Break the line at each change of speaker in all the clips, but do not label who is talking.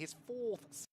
his fourth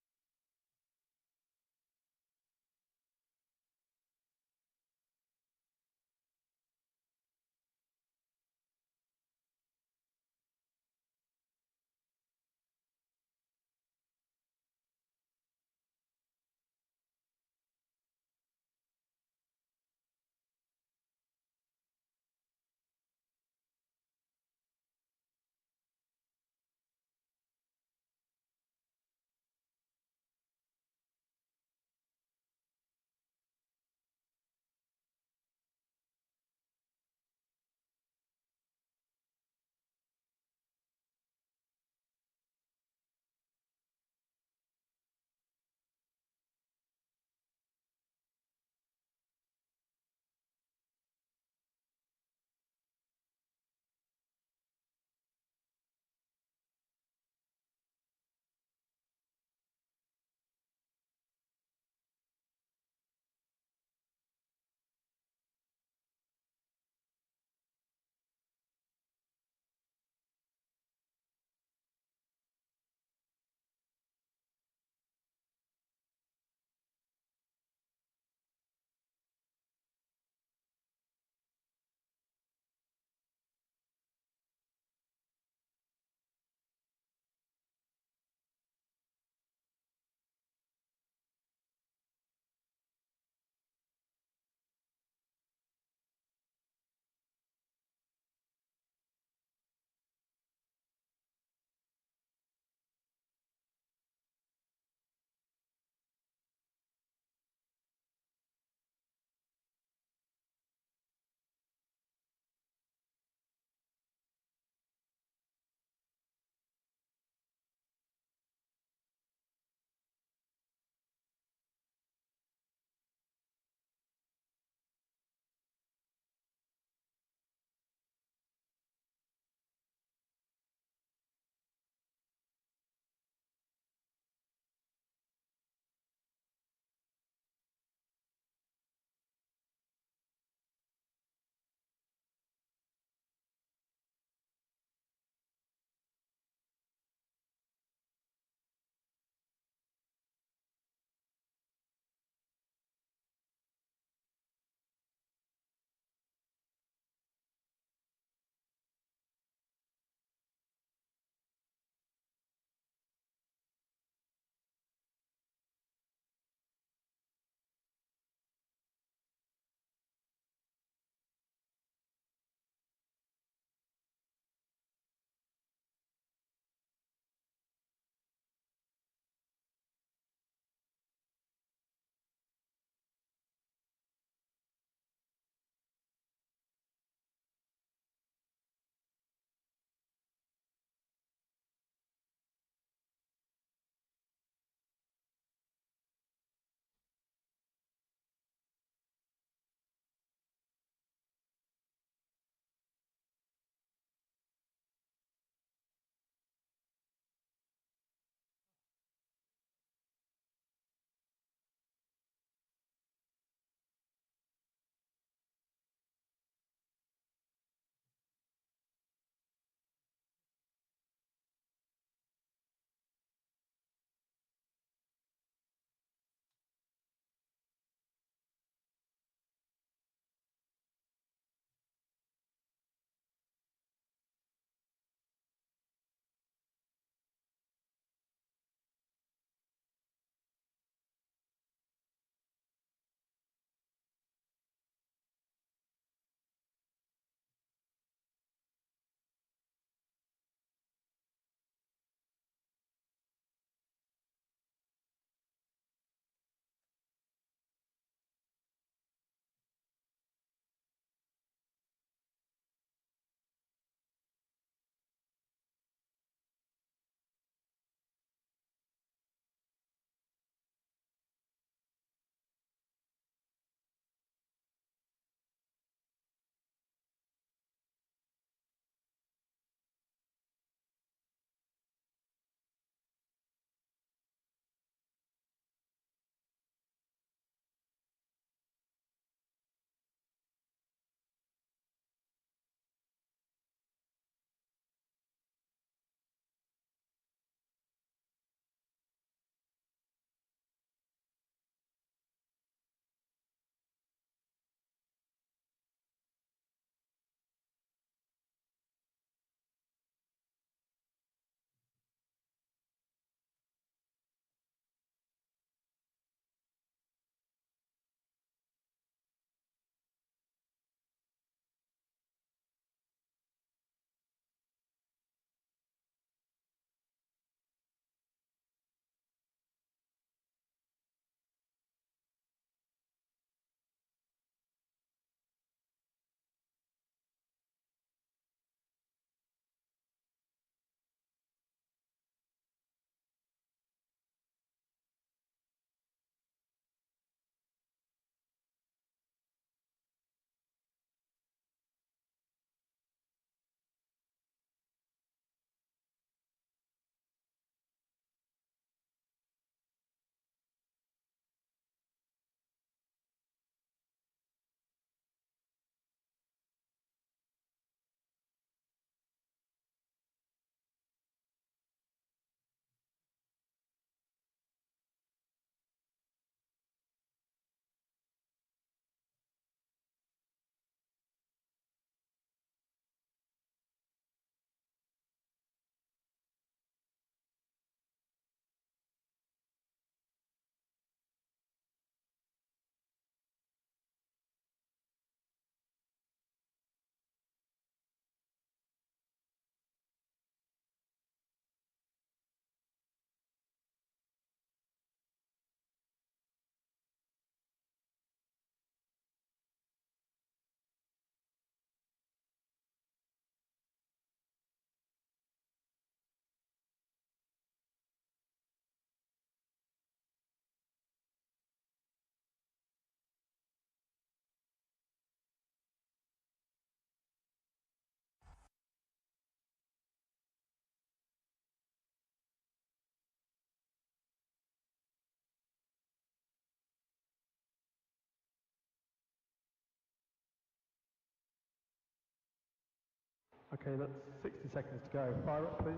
Okay, that's 60 seconds to go. Fire up, please.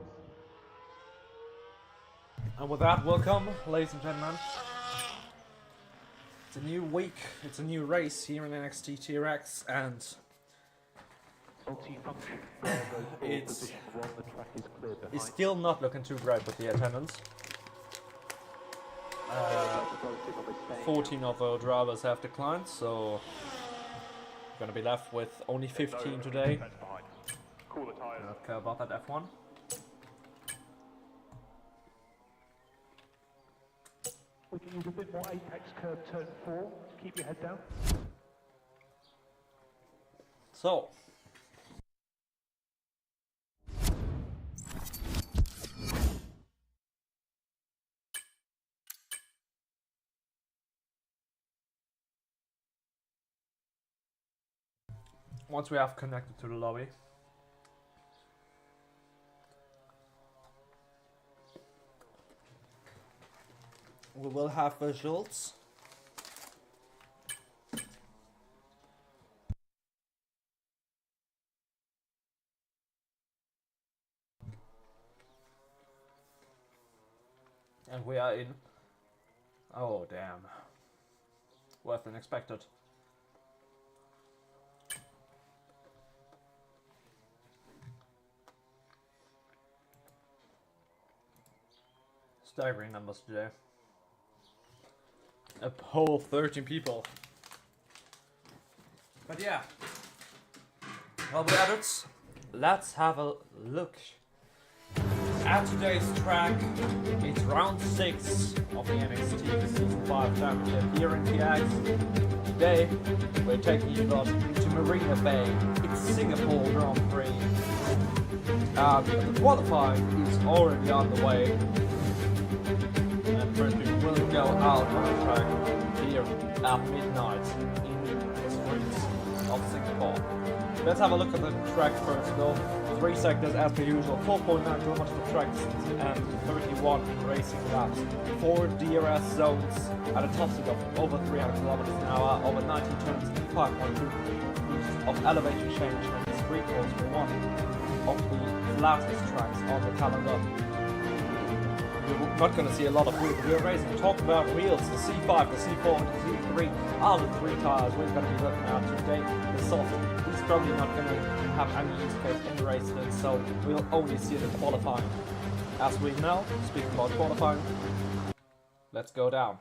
And with that, welcome, ladies and gentlemen. It's a new week, it's a new race here in NXT TRX, and it's still not looking too great with the attendance. 14 of the drivers have declined, so we're gonna be left with only 15 today. Not care about that F1.
We can use a bit more apex curve turn 4. Keep your head down.
So, once we have connected to the lobby, we will have visuals. And we are in. Oh, damn. Worse than expected. Staggering numbers today. A whole 13 people. But yeah. Well, we added. Let's have a look at today's track. It's round 6 of the NXT Season 5 Championship here in PX. Today, we're taking you lot to Marina Bay. It's Singapore Grand Prix. The qualifying is already on the way. And first we will go out on the track here at midnight in the streets of Singapore. Let's have a look at the track first though. 3 sectors as per usual, 4.9 kilometers of track and 31 racing laps. 4 DRS zones at a top speed of over 300 kilometers an hour, over 19 turns, 5.2 meters of elevation change, and it's 3 quarters for one of the flattest tracks on the calendar. We're not going to see a lot of rear racing. Talk about wheels, the C5, the C4, and the C3 are the 3 tires we're going to be looking at today. The soft is probably not going to have any use case in the race, so we'll only see the qualifying. As we know, speaking about qualifying, let's go down.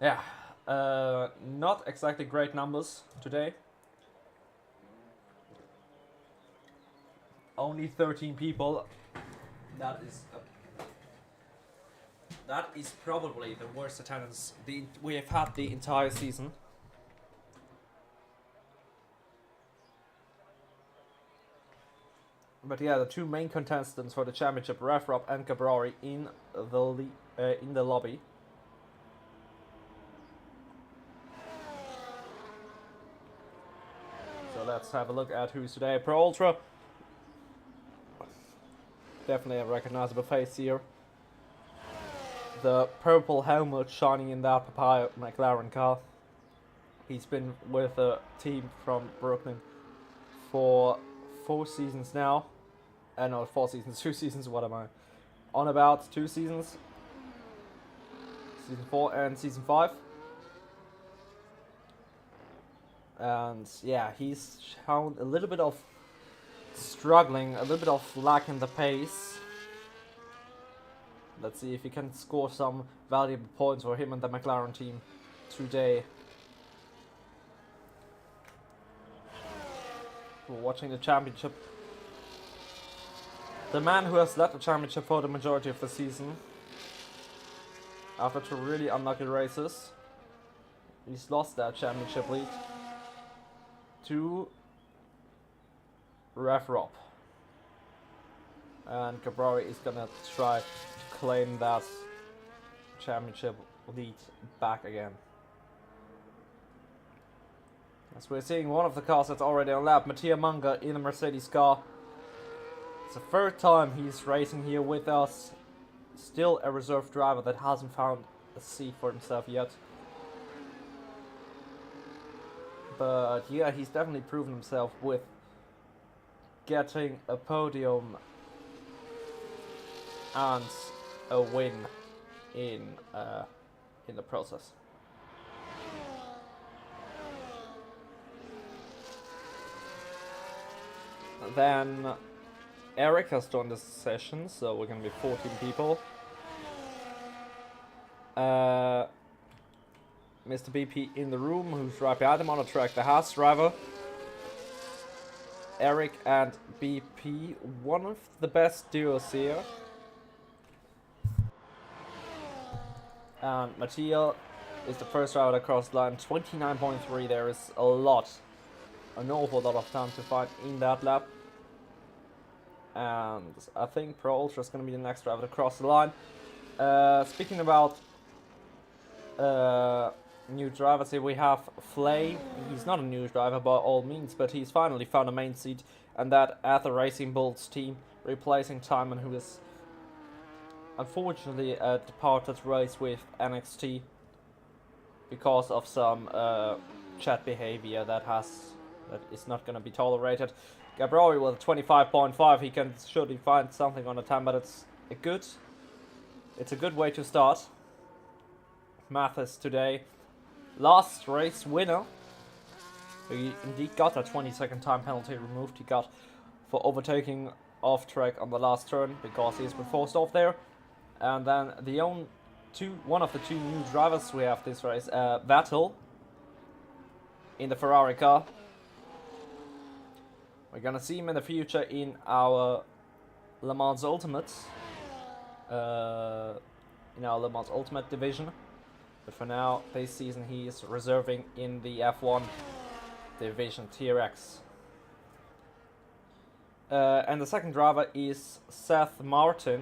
Yeah, not exactly great numbers today. Only 13 people. That is probably the worst attendance we have had the entire season. But yeah, the 2 main contestants for the championship, Refrop and Cabrari, in the lobby. So let's have a look at who's today. Pro Ultra. Definitely a recognizable face here. The purple helmet shining in that Papaya McLaren car. He's been with a team from Brooklyn for 4 seasons now. No, 4 seasons, 2 seasons, what am I? On about 2 seasons. Season 4 and Season 5. And yeah, he's shown a little bit of struggling, a little bit of lack in the pace. Let's see if he can score some valuable points for him and the McLaren team today. We're watching the championship. The man who has led the championship for the majority of the season, after 2 really unlucky races, he's lost that championship lead to Refrop. And Cabrari is gonna try to claim that championship lead back again. As we're seeing one of the cars that's already on lap, Mattia Manga in a Mercedes car. It's the 3rd time he's racing here with us. Still a reserve driver that hasn't found a seat for himself yet. But yeah, he's definitely proven himself with getting a podium and a win in the process. Then Eric has joined the session, so we're gonna be 14 people. Mr. BP in the room, who's right behind him on the track, the Haas driver. Eric and BP, one of the best duos here. And Mattia is the first driver across the line, 29.3. There is an awful lot of time to find in that lap. And I think Pro Ultra is going to be the next driver to cross the line. Speaking about new drivers here, we have Flay. He's not a new driver by all means, but he's finally found a main seat, and that at the Racing Bulls team, replacing Timon, who is unfortunately a departed race with NXT because of some chat behavior that is not going to be tolerated. Gabriel with 25.5, he can surely find something on the time, but it's a good way to start. Mathis today, last race winner. He indeed got a 20-second time penalty removed. He got for overtaking off track on the last turn because he's been forced off there. And then one of the two new drivers we have this race, Vettel in the Ferrari car. We're gonna see him in the future in our Le Mans Ultimate, division. But for now, this season he is reserving in the F1 division TRX. And the second driver is Seth Martin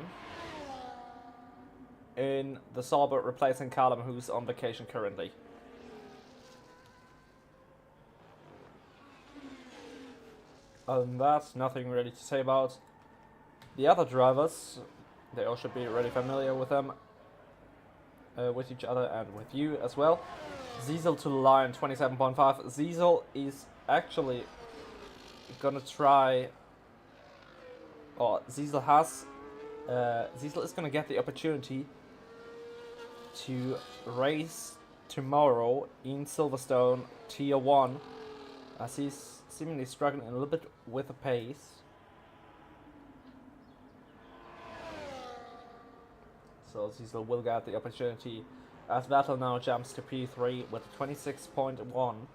in the Sauber, replacing Callum, who's on vacation currently. Other than that, nothing really to say about the other drivers. They all should be really familiar with them, with each other and with you as well. Ziesel to the line, 27.5. Ziesel is actually gonna try, or Ziesel is gonna get the opportunity to race tomorrow in Silverstone Tier 1, as he's seemingly struggling a little bit with the pace. So Ziesel will get the opportunity as Vettel now jumps to P3 with 26.1.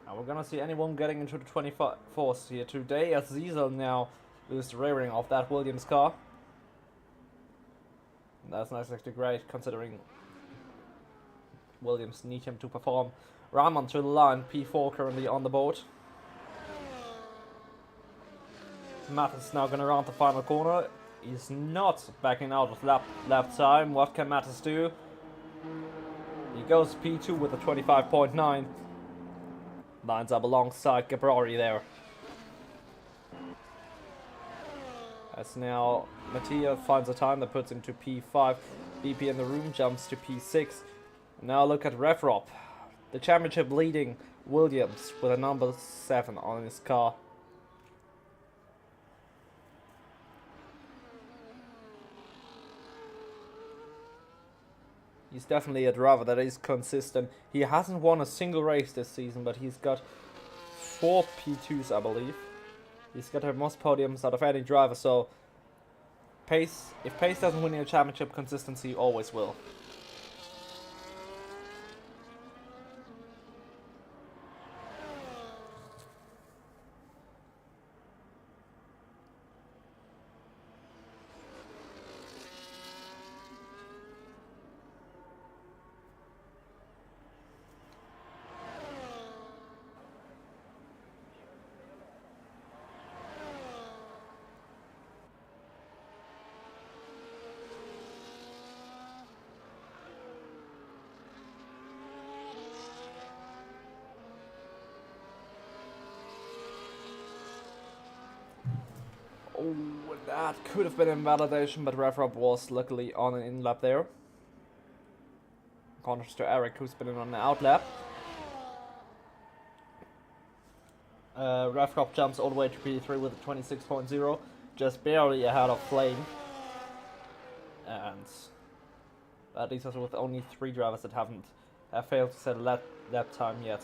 And we're gonna see anyone getting into the 24th here today, as Ziesel now loses the rearing of that Williams car. And that's not exactly great considering Williams need him to perform. Rahman to the line, P4 currently on the board. Matt is now going to round the final corner. He's not backing out of lap time. What can Mattis do? He goes P2 with a 25.9. Lines up alongside Gabrari there. As now Mattia finds a time that puts him to P5. BP in the room jumps to P6. Now look at Revrop, the championship leading Williams with a number 7 on his car. He's definitely a driver that is consistent. He hasn't won a single race this season, but he's got 4 P2s, I believe. He's got the most podiums out of any driver, so if Pace doesn't win a championship, consistency always will. Oh, that could have been invalidation, but Revrop was luckily on an in lap there. Contrast to Eric, who's been on an out lap. Ravcop jumps all the way to P3 with a 26.0, just barely ahead of Flame. And that leaves us with only 3 drivers that have failed to set a lap time yet.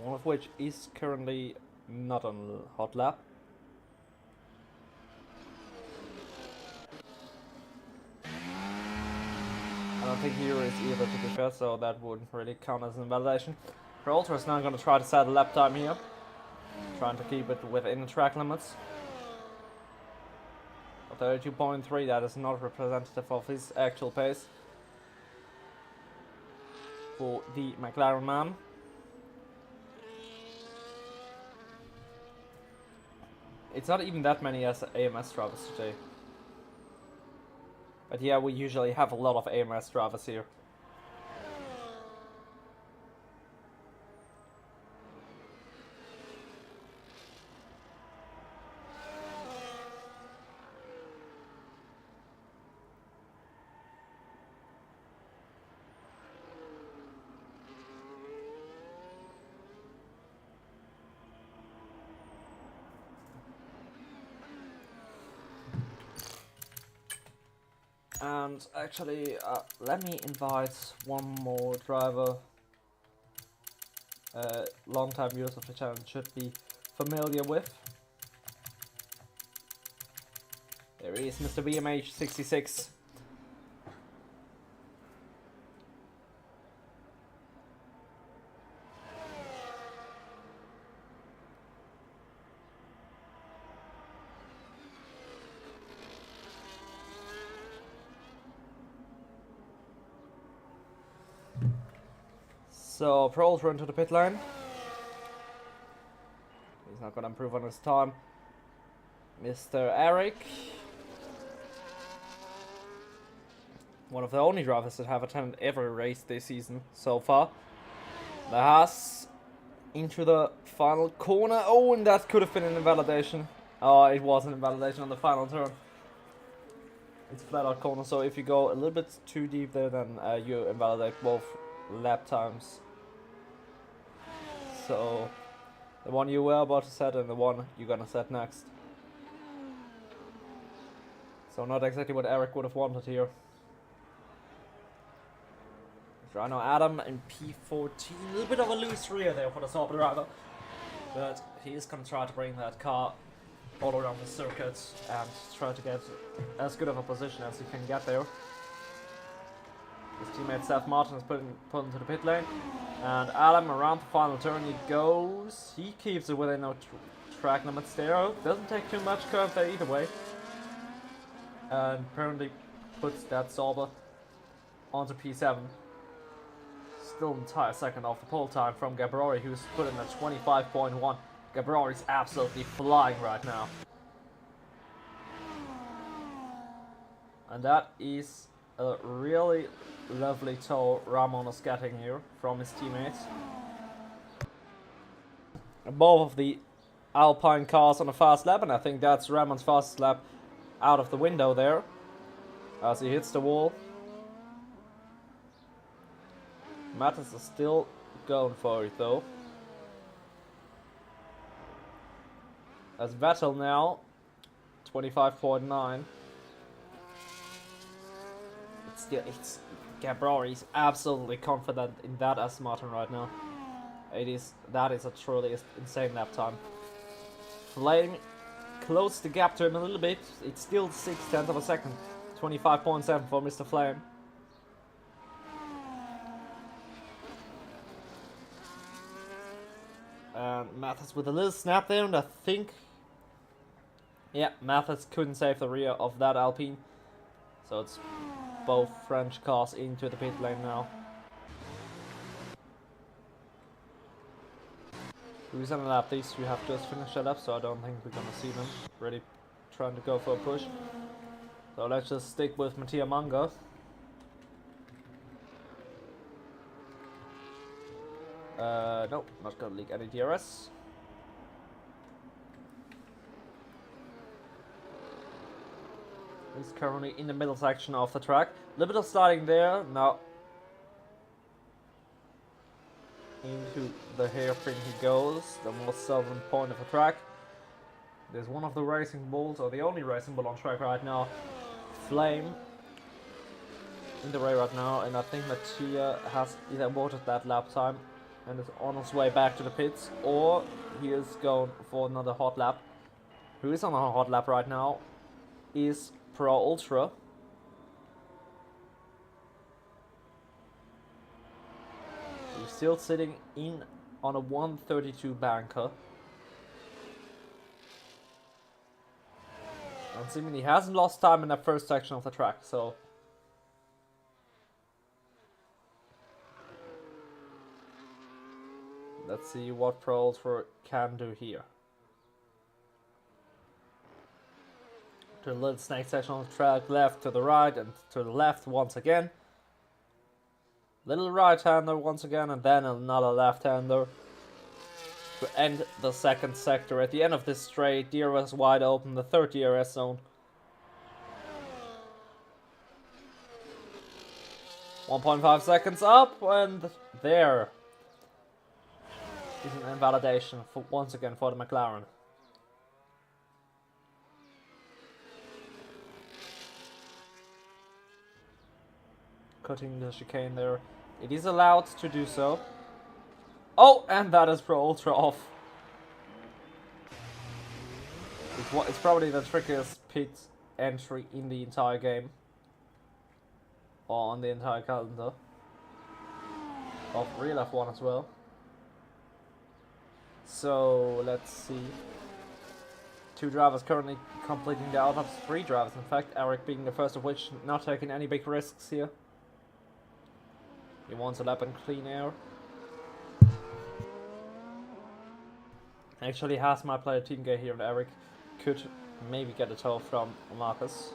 One of which is currently not on hot lap. I don't think Hero is either, to be fair, so that wouldn't really count as an invalidation. Peralta is now going to try to set a lap time here, trying to keep it within the track limits. 32.3, that is not representative of his actual pace for the McLaren man. It's not even that many as AMS drivers today. But yeah, we usually have a lot of AMS drivers here. And actually, let me invite one more driver. Long-time viewers of the channel should be familiar with. There is Mr. BMH66. So, Proles run to the pit lane. He's not going to improve on his time. Mr. Eric. One of the only drivers that have attended every race this season so far. The Haas into the final corner. Oh, and that could have been an invalidation. Oh, it was an invalidation on the final turn. It's a flat out corner, so if you go a little bit too deep there, then you invalidate both lap times. So, the one you were about to set and the one you're gonna set next. So not exactly what Eric would have wanted here. Right now Adam in P14, a little bit of a loose rear there for the Sauber driver. But he is gonna try to bring that car all around the circuit and try to get as good of a position as he can get there. His teammate Seth Martin is put into the pit lane. And Adam around the final turn he goes. He keeps it within no track limits there. Doesn't take too much curve there either way. And apparently puts that Sauber onto P7. Still an entire second off the pole time from Gabrori, who's put in at 25.1. Gabrori's absolutely flying right now. And that is a really lovely tow Ramon is getting here from his teammates. Both of the Alpine cars on a fast lap, and I think that's Ramon's fastest lap out of the window there as he hits the wall. Mattis is still going for it though. As Vettel now 25.9. It's Gabrori's absolutely confident in that as Martin right now. That is a truly insane lap time. Flame closed the gap to him a little bit. It's still 0.6 of a second. 25.7 for Mr. Flame. And Mathis with a little snap there, and I think, yeah, Mathis couldn't save the rear of that Alpine. So it's both French cars into the pit lane now. Who's on a lap? These two have just finished that up, so I don't think we're gonna see them really trying to go for a push. So let's just stick with Mattia Manga. Nope, not gonna leak any DRS. He's currently in the middle section of the track. A little bit of sliding there. Now into the hairpin he goes, the most southern point of the track. There's one of the racing bulls, or the only racing bull on track right now, Flame, in the race right now, and I think Mattia has either aborted that lap time and is on his way back to the pits, or he is going for another hot lap. Who is on a hot lap right now is Pro Ultra. He's still sitting in on a 132 banker. And seemingly hasn't lost time in that first section of the track, so let's see what Pro Ultra can do here. To the little snake section of the track, left to the right and to the left once again. Little right-hander once again, and then another left-hander to end the second sector. At the end of this straight, DRS wide open, the third DRS zone. 1.5 seconds up, and there is an invalidation for once again for the McLaren. Cutting the chicane there. It is allowed to do so. Oh, and that is Pro Ultra off. It's probably the trickiest pit entry in the entire game. Or on the entire calendar. Of real F1 as well. So, let's see. 2 drivers currently completing the out of 3 drivers. In fact, Eric being the first of which, not taking any big risks here. He wants a lap in clean air. Actually has my player team gear here, and Eric could maybe get a tow from Marcus.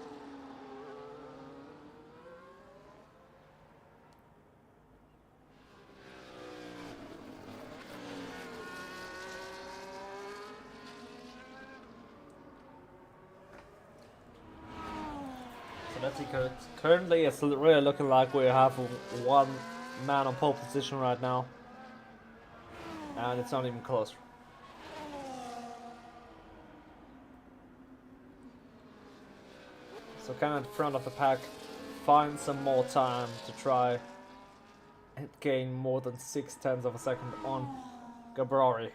So let's see, currently it's really looking like we have one man on pole position right now, and it's not even close. So kind of in front of the pack, find some more time to try and gain more than 0.6 of a second on Gabrari.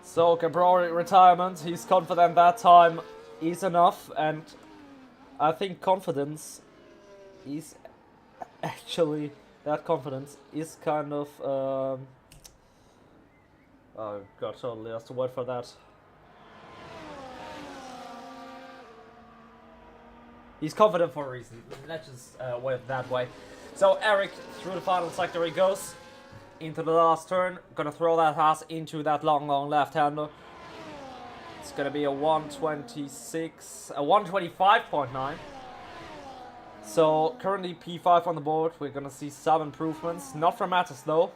So Gabrari retirement, he's confident that time is enough, and I think confidence is actually, that confidence is kind of, oh god, totally lost the word for that. He's confident for a reason, let's just word it that way. So Eric, through the final sector he goes. Into the last turn, gonna throw that Haas into that long left-hander. It's gonna be a 126, a 125.9. So currently P5 on the board. We're gonna see some improvements, not from Mattis though.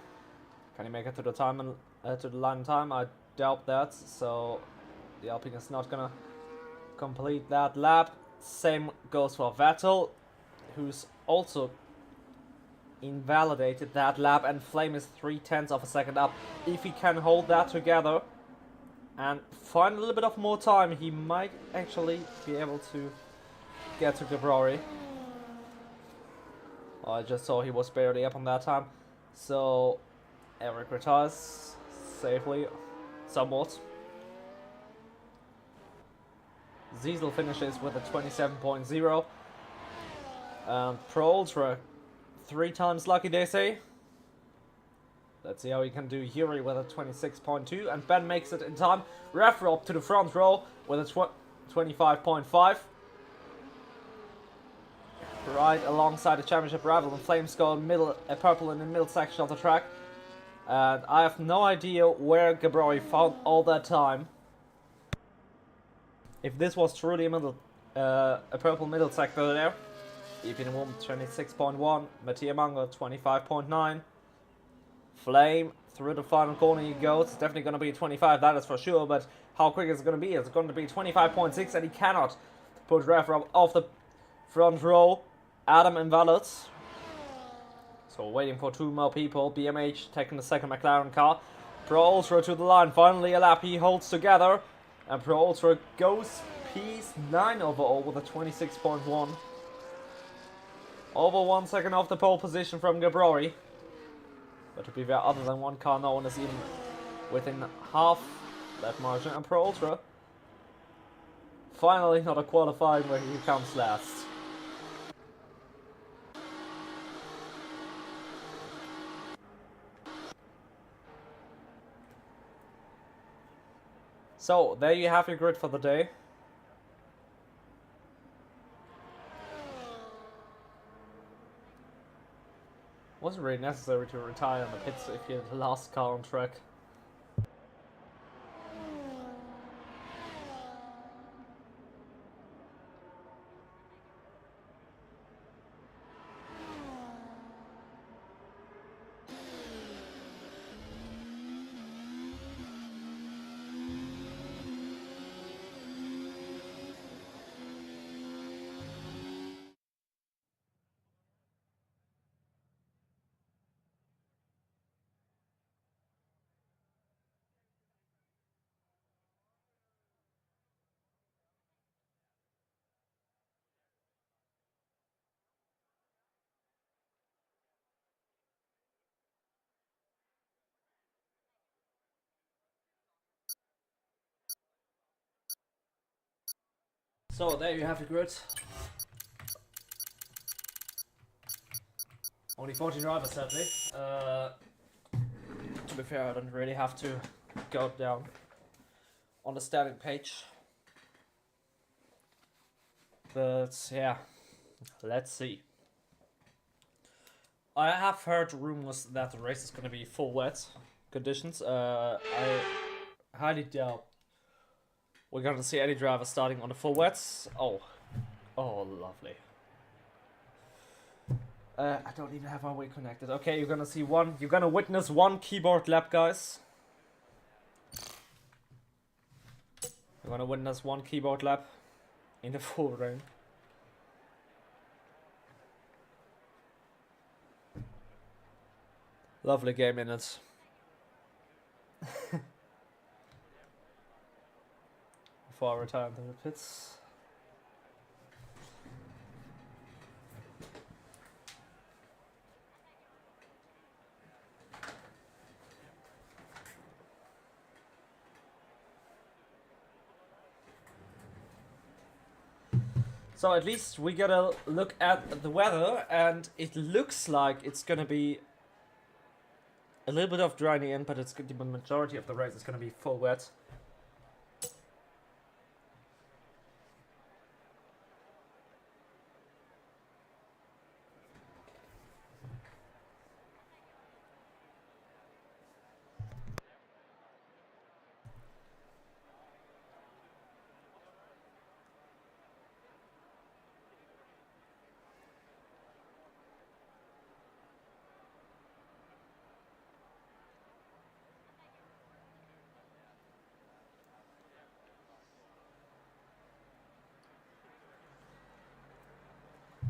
Can he make it to the time and to the line in time? I doubt that. So the Alpine is not gonna complete that lap. Same goes for Vettel, who's also invalidated that lap, and Flame is 0.3 of a second up. If he can hold that together and find a little bit of more time, he might actually be able to get to Gabrari. I just saw he was barely up on that time. So Eric retires safely, somewhat. Ziesel finishes with a 27.0. Pro Ultra, 3 times lucky, they say. Let's see how he can do. Yuri with a 26.2, and Ben makes it in time. Refrop to the front row with a 25.5. Right alongside the championship rival in Flameskull, purple in the middle section of the track. And I have no idea where Gabroi found all that time. If this was truly a purple middle sector there. Epin Wom 26.1, Mattia Mango 25.9. Flame through the final corner he goes. It's definitely going to be 25, that is for sure. But how quick is it going to be? It's going to be 25.6, and he cannot put Refrop off the front row. Adam invalid. So waiting for 2 more people. BMH taking the second McLaren car. Pro Ultra to the line. Finally a lap he holds together. And Pro Ultra goes P9 overall with a 26.1. Over 1 second off the pole position from Gabroi. But to be fair, other than one car, no one is even within half that margin. And Pro Ultra, finally not a qualifying where he comes last. So, there you have your grid for the day. Wasn't really necessary to retire on the pits if you're the last car on track. So there you have the grid. Only 14 drivers, sadly. To be fair, I don't really have to go down on the standing page. But yeah, let's see. I have heard rumors that the race is going to be full wet conditions. I highly doubt we're going to see any driver starting on the full wets. Oh, lovely. I don't even have my way connected. Okay, you're gonna see one. You're gonna witness one keyboard lap, guys. You're gonna witness one keyboard lap in the full rain. Lovely game in it. Before I retire into the pits. So at least we got a look at the weather, and it looks like it's gonna be a little bit of dry in the end, but it's the majority of the race is gonna be full wet.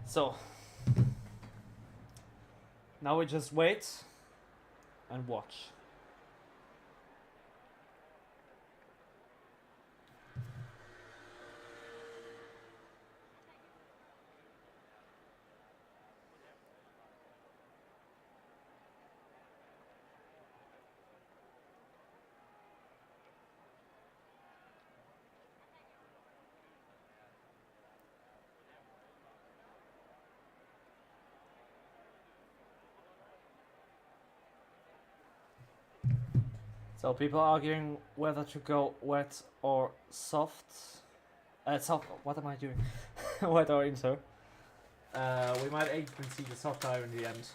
So, now we just wait and watch. So people arguing whether to go wet or soft. Soft. What am I doing? Wet or inter. We might even see the soft tire in the end.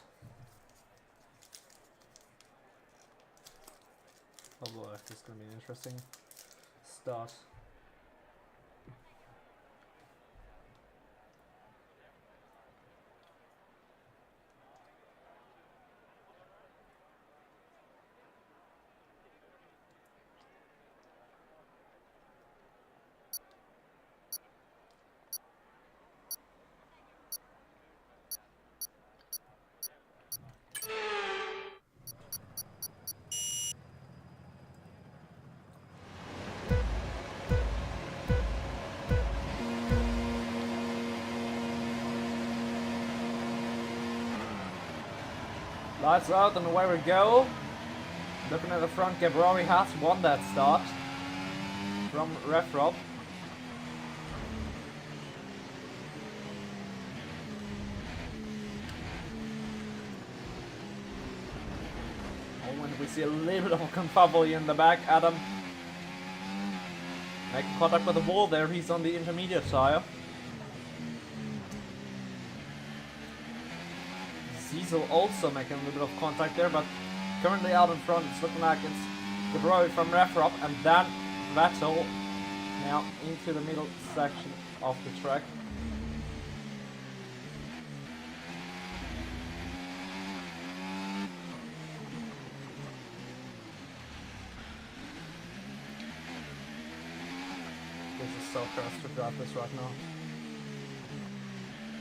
Oh boy, this is gonna be an interesting start. Lights out and away we go. Looking at the front, Gabrari has won that start from Refrop. Oh, and we see a little bit of a confubbly in the back. Adam making contact with the wall there. He's on the intermediate tire. Ziesel also making a little bit of contact there, but currently out in front. It's looking like it's Gabrari from Refrop, and then Vettel now into the middle section of the track. This is so fast to drive this right now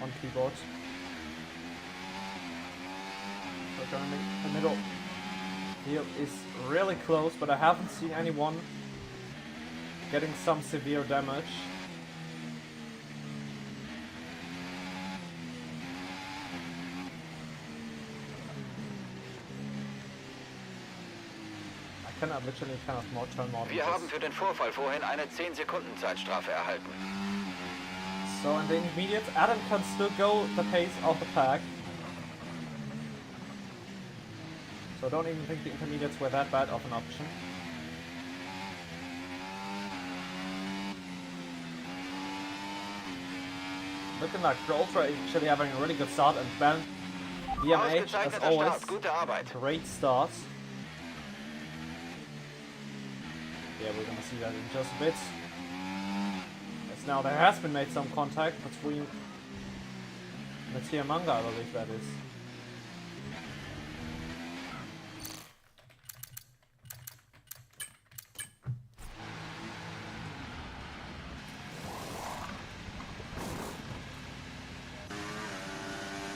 on keyboard. So currently the middle field is really close, but I haven't seen anyone getting some severe damage. I literally cannot more turn more.
Wir haben für den Vorfall vorhin eine 10-Sekunden-Zeitstrafe erhalten.
So in the intermediate, Adam can still go the pace of the pack. So I don't even think the intermediates were that bad of an option. Looking like Pro Ultra is actually having a really good start, and Ben BMH as always, great start. Yeah, we're gonna see that in just a bit. As now there has been made some contact between Mattia Manga, I believe that is.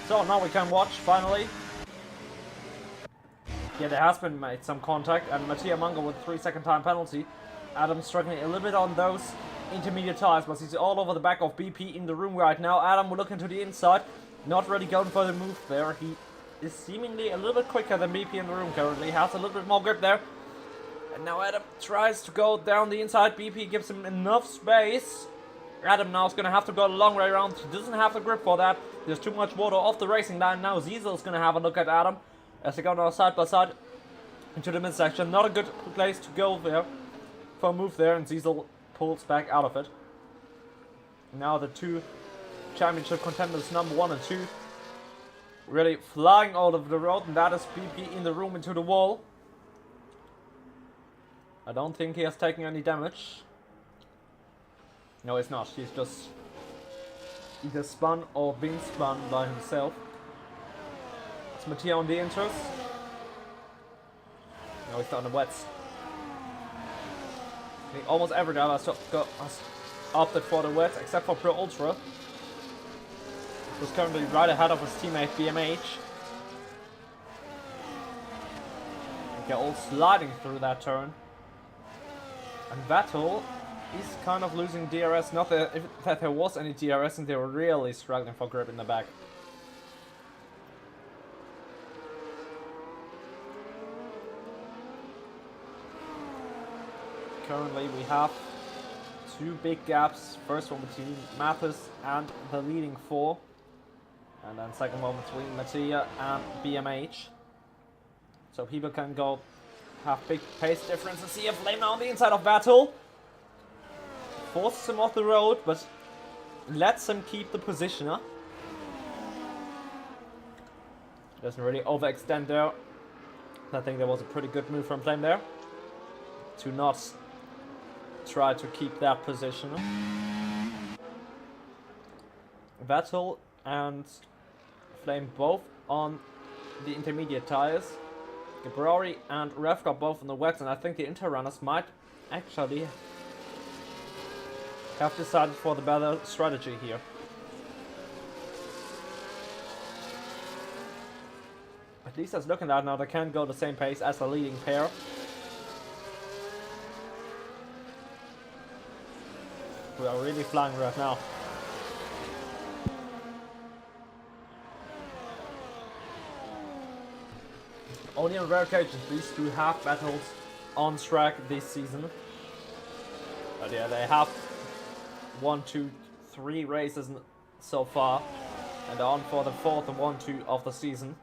So now we can watch finally. Yeah, there has been made some contact, and Mattia Manga with 3-second time penalty. Adam struggling a little bit on those intermediate tires, but he's all over the back of BP in the room right now. Adam will look into the inside, not really going for the move there. He is seemingly a little bit quicker than BP in the room currently, has a little bit more grip there. And now Adam tries to go down the inside. BP gives him enough space. Adam now is going to have to go a long way around. He doesn't have the grip for that. There's too much water off the racing line. Now Ziesel is going to have a look at Adam as they go now side by side into the midsection. Not a good place to go there for a move there, and Ziesel pulls back out of it. Now the two championship contenders, number 1 and 2, really flying all over the road, and that is BP in the room into the wall. I don't think he has taken any damage. No, he's not. He's just either spun or been spun by himself. It's Mattia on the intros. No, he's not on the wets. I think almost every driver has opted for the wets, except for Pro Ultra, who's currently right ahead of his teammate BMH. They're all sliding through that turn. And Vettel is kind of losing DRS, not that there was any DRS, and they were really struggling for grip in the back. Currently we have 2 big gaps, first one between Mathis and the leading 4, and then second one between Mattia and BMH. So people can go have big pace differences here. Flame now on the inside of Vettel. Forces him off the road, but lets him keep the position. Huh? Doesn't really overextend there. I think that was a pretty good move from Flame there. To not try to keep that position. Vettel and Flame both on the intermediate tires. Gabrari and Revka both on the wets, and I think the Inter runners might actually have decided for the better strategy here. At least as looking at now, they can go the same pace as the leading pair. We are really flying right now. Only on rare occasions these two have battled on track this season. But yeah, they have 1, 2, 3 races so far, and are on for the 4th and 1-2 of the season.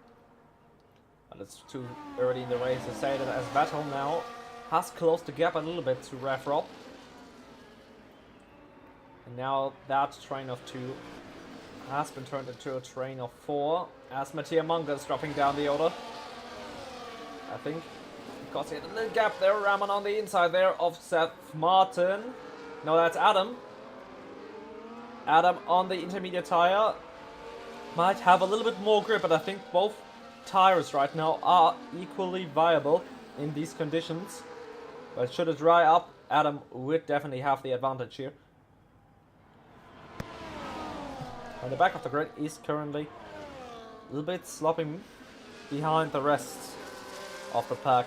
But it's too early in the race to say that, as Vettel now has closed the gap a little bit to Revrob. And now that train of 2 has been turned into a train of 4, as Mattia Munger is dropping down the order. I think because he had a little gap there. Rahman on the inside there of Seth Martin. No, that's Adam. Adam on the intermediate tire. Might have a little bit more grip, but I think both tires right now are equally viable in these conditions. But should it dry up, Adam would definitely have the advantage here. And the back of the grid is currently a little bit slopping behind the rest of the pack.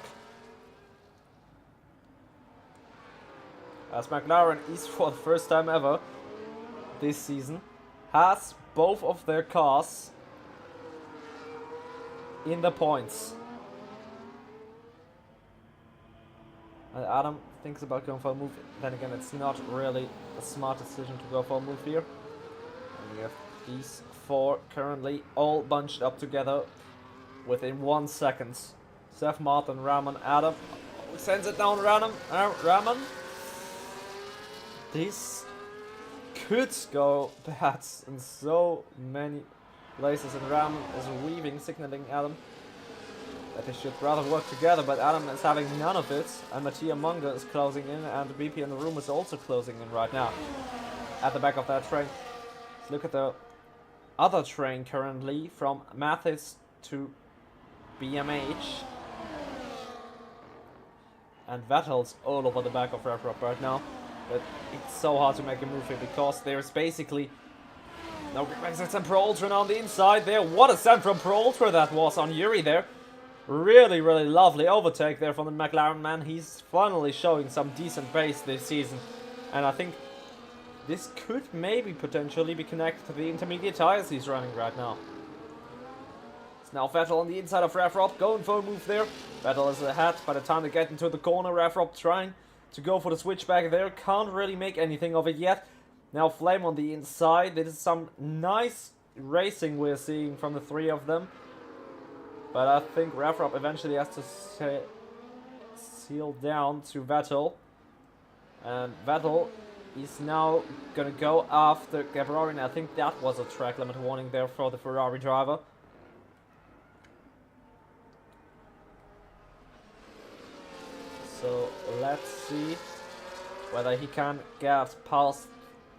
As McLaren is, for the first time ever this season, has both of their cars in the points. And Adam thinks about going for a move. Then again, it's not really a smart decision to go for a move here. And we have these 4 currently all bunched up together within 1 second. Seth Martin, Rahman, Adam. Sends it down Rahman. This could go bad in so many places, and Rahman is weaving, signaling Adam that they should rather work together, but Adam is having none of it, and Mattia Munger is closing in, and the BP in the room is also closing in right now at the back of that train. Let's look at the other train currently from Mathis to BMH. And Vettel's all over the back of Revrob right now. But it's so hard to make a move here because there's basically no exits and Pro Ultra on the inside there. What a send from Pro Ultra that was on Yuri there. Really, really lovely overtake there from the McLaren man. He's finally showing some decent pace this season. And I think this could maybe potentially be connected to the intermediate tires he's running right now. Now Vettel on the inside of Revrob, going for a move there. Vettel is ahead by the time they get into the corner. Revrob trying to go for the switchback there. Can't really make anything of it yet. Now Flame on the inside. This is some nice racing we're seeing from the 3 of them. But I think Revrob eventually has to seal down to Vettel. And Vettel is now going to go after Gabrari. And I think that was a track limit warning there for the Ferrari driver. So let's see whether he can get past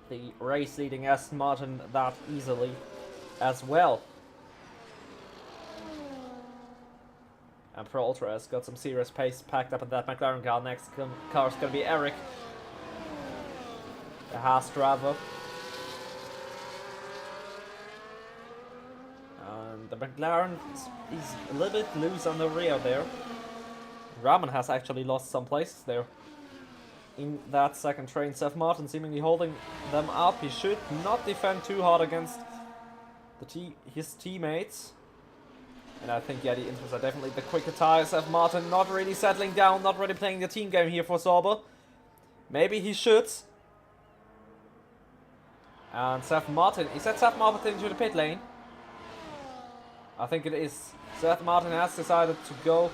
the race leading Aston Martin that easily as well. And Pro Ultra has got some serious pace packed up in that McLaren car. Next car is going to be Eric, the Haas driver. And the McLaren is a little bit loose on the rear there. Rahman has actually lost some places there in that second train. Seth Martin seemingly holding them up. He should not defend too hard against his teammates. And I think, yeah, the Inters are definitely the quicker tires. Seth Martin not really settling down, not really playing the team game here for Sauber. Maybe he should. And Seth Martin, is that Seth Martin into the pit lane? I think it is. Seth Martin has decided to go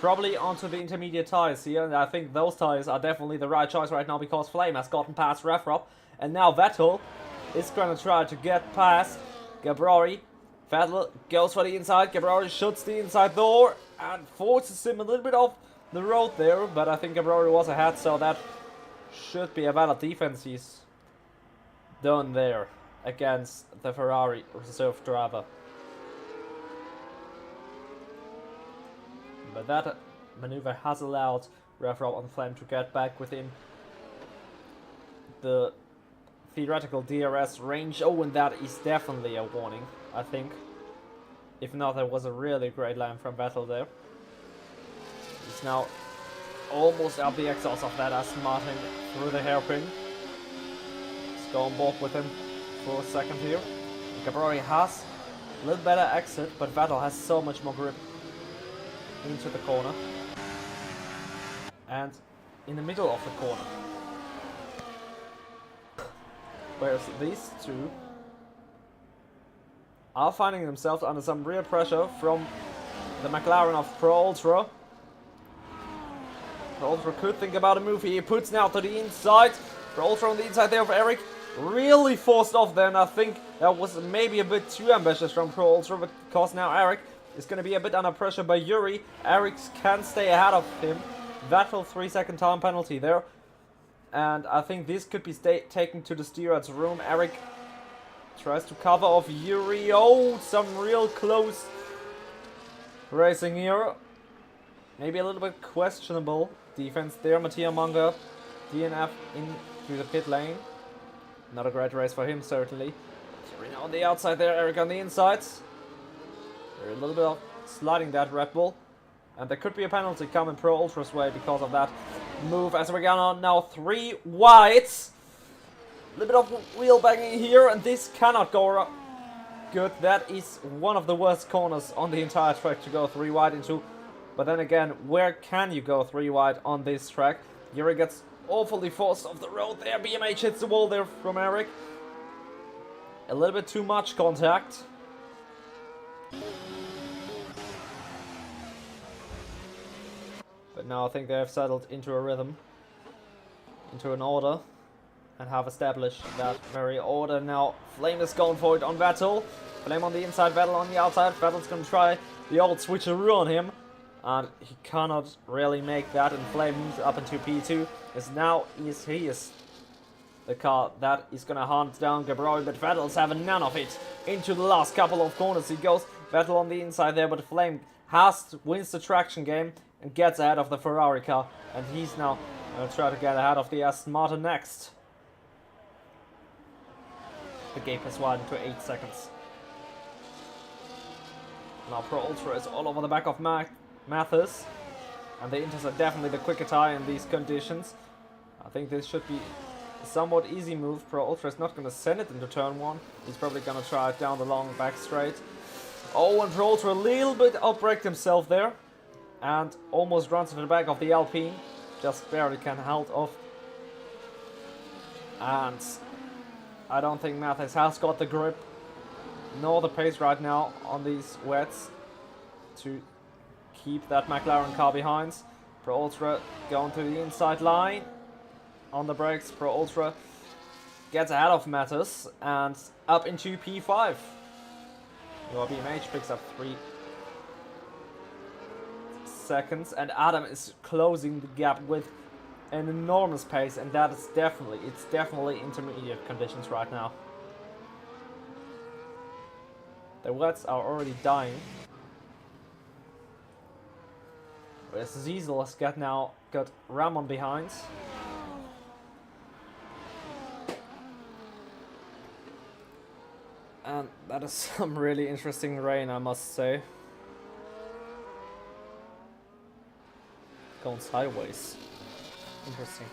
probably onto the intermediate tires here, and I think those tires are definitely the right choice right now because Flame has gotten past Refrop, and now Vettel is going to try to get past Gabrari. Vettel goes for the inside, Gabrari shuts the inside door and forces him a little bit off the road there, but I think Gabrari was ahead, so that should be a valid defense he's done there against the Ferrari reserve driver. But that maneuver has allowed Refrop on Flame to get back within the theoretical DRS range. Oh, and that is definitely a warning, I think. If not, there was a really great line from Vettel there. He's now almost out the exhaust of that Aston Martin through the hairpin. Let's go on board with him for a second here. Gabrari has a little better exit, but Vettel has so much more grip into the corner. And in the middle of the corner. Whereas these two are finding themselves under some real pressure from the McLaren of Pro Ultra. Pro Ultra could think about a move here. He puts now to the inside. Pro Ultra on the inside there of Eric. Really forced off then. I think that was maybe a bit too ambitious from Pro Ultra, because now Eric is going to be a bit under pressure by Yuri. Eric can stay ahead of him. Vettel 3-second time penalty there. And I think this could be taken to the steward's room. Eric tries to cover off Yuri. Oh, some real close racing here. Maybe a little bit questionable defense there. Mattia Munger, DNF into the pit lane. Not a great race for him, certainly. Yuri on the outside there, Eric on the inside. They're a little bit of sliding that Red Bull. And there could be a penalty coming Pro Ultra's way because of that move. As we're going on now 3 wides. A little bit of wheel banging here, and this cannot go good. That is one of the worst corners on the entire track to go 3 wide into. But then again, where can you go 3 wide on this track? Yuri gets awfully forced off the road there. BMH hits the wall there from Eric. A little bit too much contact. But now I think they have settled into a rhythm, into an order, and have established that very order. Now Flame is going for it on Vettel. Flame on the inside, Vettel on the outside. Vettel's going to try the old switcheroo on him, and he cannot really make that, and Flame moves up into P2, as now he is the car that is going to hunt down Gabrari, but Vettel's having none of it. Into the last couple of corners he goes. Vettel on the inside there, but Flame wins the traction game and gets ahead of the Ferrari car, and he's now going to try to get ahead of the Aston Martin next. The gap has widened to 8 seconds. Now Pro Ultra is all over the back of Mathis, and the Inters are definitely the quicker tire in these conditions. I think this should be a somewhat easy move. Pro Ultra is not going to send it into turn 1. He's probably going to try it down the long back straight. Oh, and Pro Ultra a little bit outbraked himself there, and almost runs into the back of the Alpine. Just barely can hold off. And I don't think Mathis has got the grip nor the pace right now on these wets to keep that McLaren car behind. Pro Ultra going to the inside line on the brakes. Pro Ultra gets ahead of Mathis and up into P5. Your BMH picks up 3 seconds, and Adam is closing the gap with an enormous pace, and that is definitely intermediate conditions right now. The wets are already dying. Whereas Ziesel has got Ramon behind. And that is some really interesting rain, I must say. Going sideways. Interesting.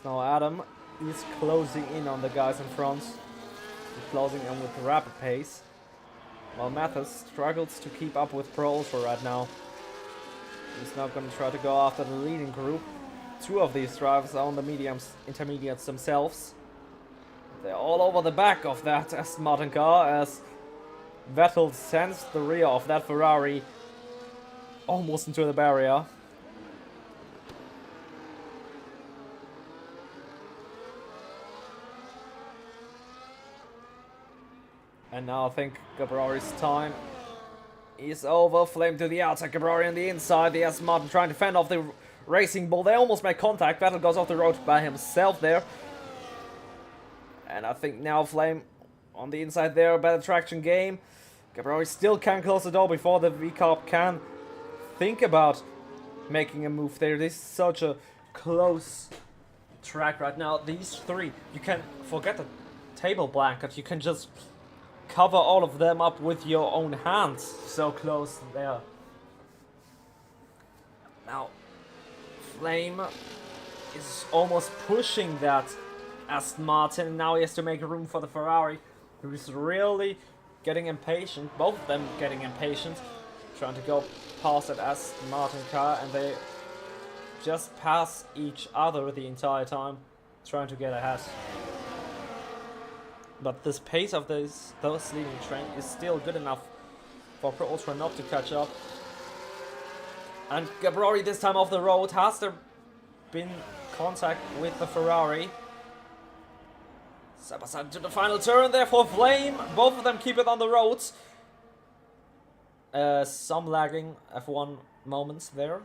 So now Adam is closing in on the guys in front. He's closing in with rapid pace. While Mathis struggles to keep up with Pro Ultra right now. He's now going to try to go after the leading group. 2 of these drivers are on the intermediates themselves. They're all over the back of that Aston Martin car as Vettel sends the rear of that Ferrari almost into the barrier. And now I think Gabriori's time is over. Flame to the outside, Gabriori on the inside. The Aston Martin trying to fend off the Racing Bull. They almost make contact. Vettel goes off the road by himself there. And I think now Flame on the inside there. Better traction game. Gabriori still can close the door before the VCARB can think about making a move there. This is such a close track right now. These three, you can forget the table blanket. You can just cover all of them up with your own hands. So close there. Now, Flame is almost pushing that Aston Martin. Now he has to make room for the Ferrari, who is really getting impatient. Both of them getting impatient, trying to go past that Aston Martin car, and they just pass each other the entire time, trying to get ahead. But this pace of those leading train is still good enough for Pro Ultra not to catch up. And Gabriori this time off the road. Has there been contact with the Ferrari? Sebastian to the final turn there for Flame. Both of them keep it on the roads. Some lagging F1 moments there.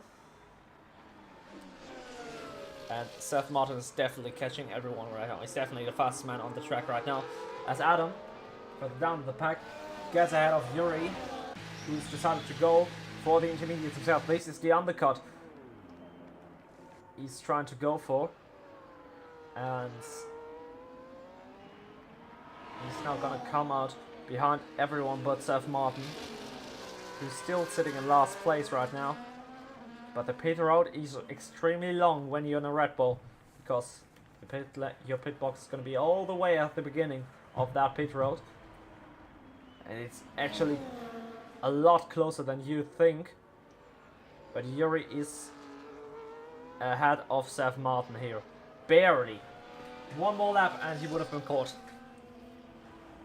And Seth Martin is definitely catching everyone right now. He's definitely the fastest man on the track right now. As Adam, further down the pack, gets ahead of Yuri, who's decided to go for the intermediate himself. This is the undercut he's trying to go for. And he's now gonna come out behind everyone but Seth Martin, who's still sitting in last place right now. But the pit road is extremely long when you're in a Red Bull, because your pit box is going to be all the way at the beginning of that pit road. And it's actually a lot closer than you think. But Yuri is ahead of Seth Martin here. Barely. One more lap and he would have been caught.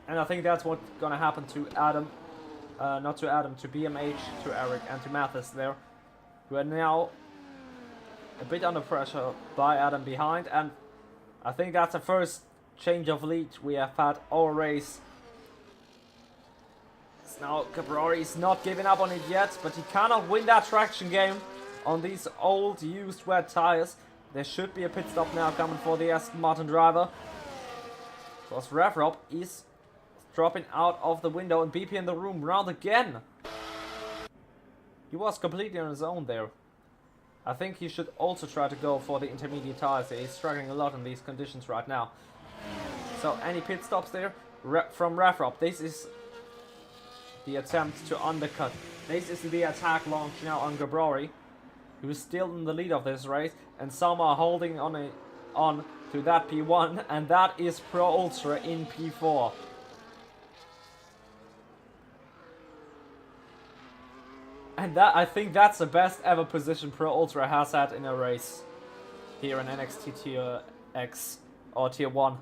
And I think that's what's going to happen to Adam. Not to Adam, to BMH, to Eric and to Mathis there. Who are now a bit under pressure by Adam behind, and I think that's the first change of lead we have had all race. So now Gabriori is not giving up on it yet, but he cannot win that traction game on these old used wet tires. There should be a pit stop now coming for the Aston Martin driver, because Revrop is dropping out of the window and BP in the room round again. He was completely on his own there. I think he should also try to go for the intermediate tires. He's struggling a lot in these conditions right now. So any pit stops there from Revrop. This is the attempt to undercut. This is the attack launch now on Gabriori, who is still in the lead of this race, and some are holding on to that P1, and that is Pro Ultra in P4. And I think that's the best ever position Pro Ultra has had in a race here in NXT Tier X or Tier 1.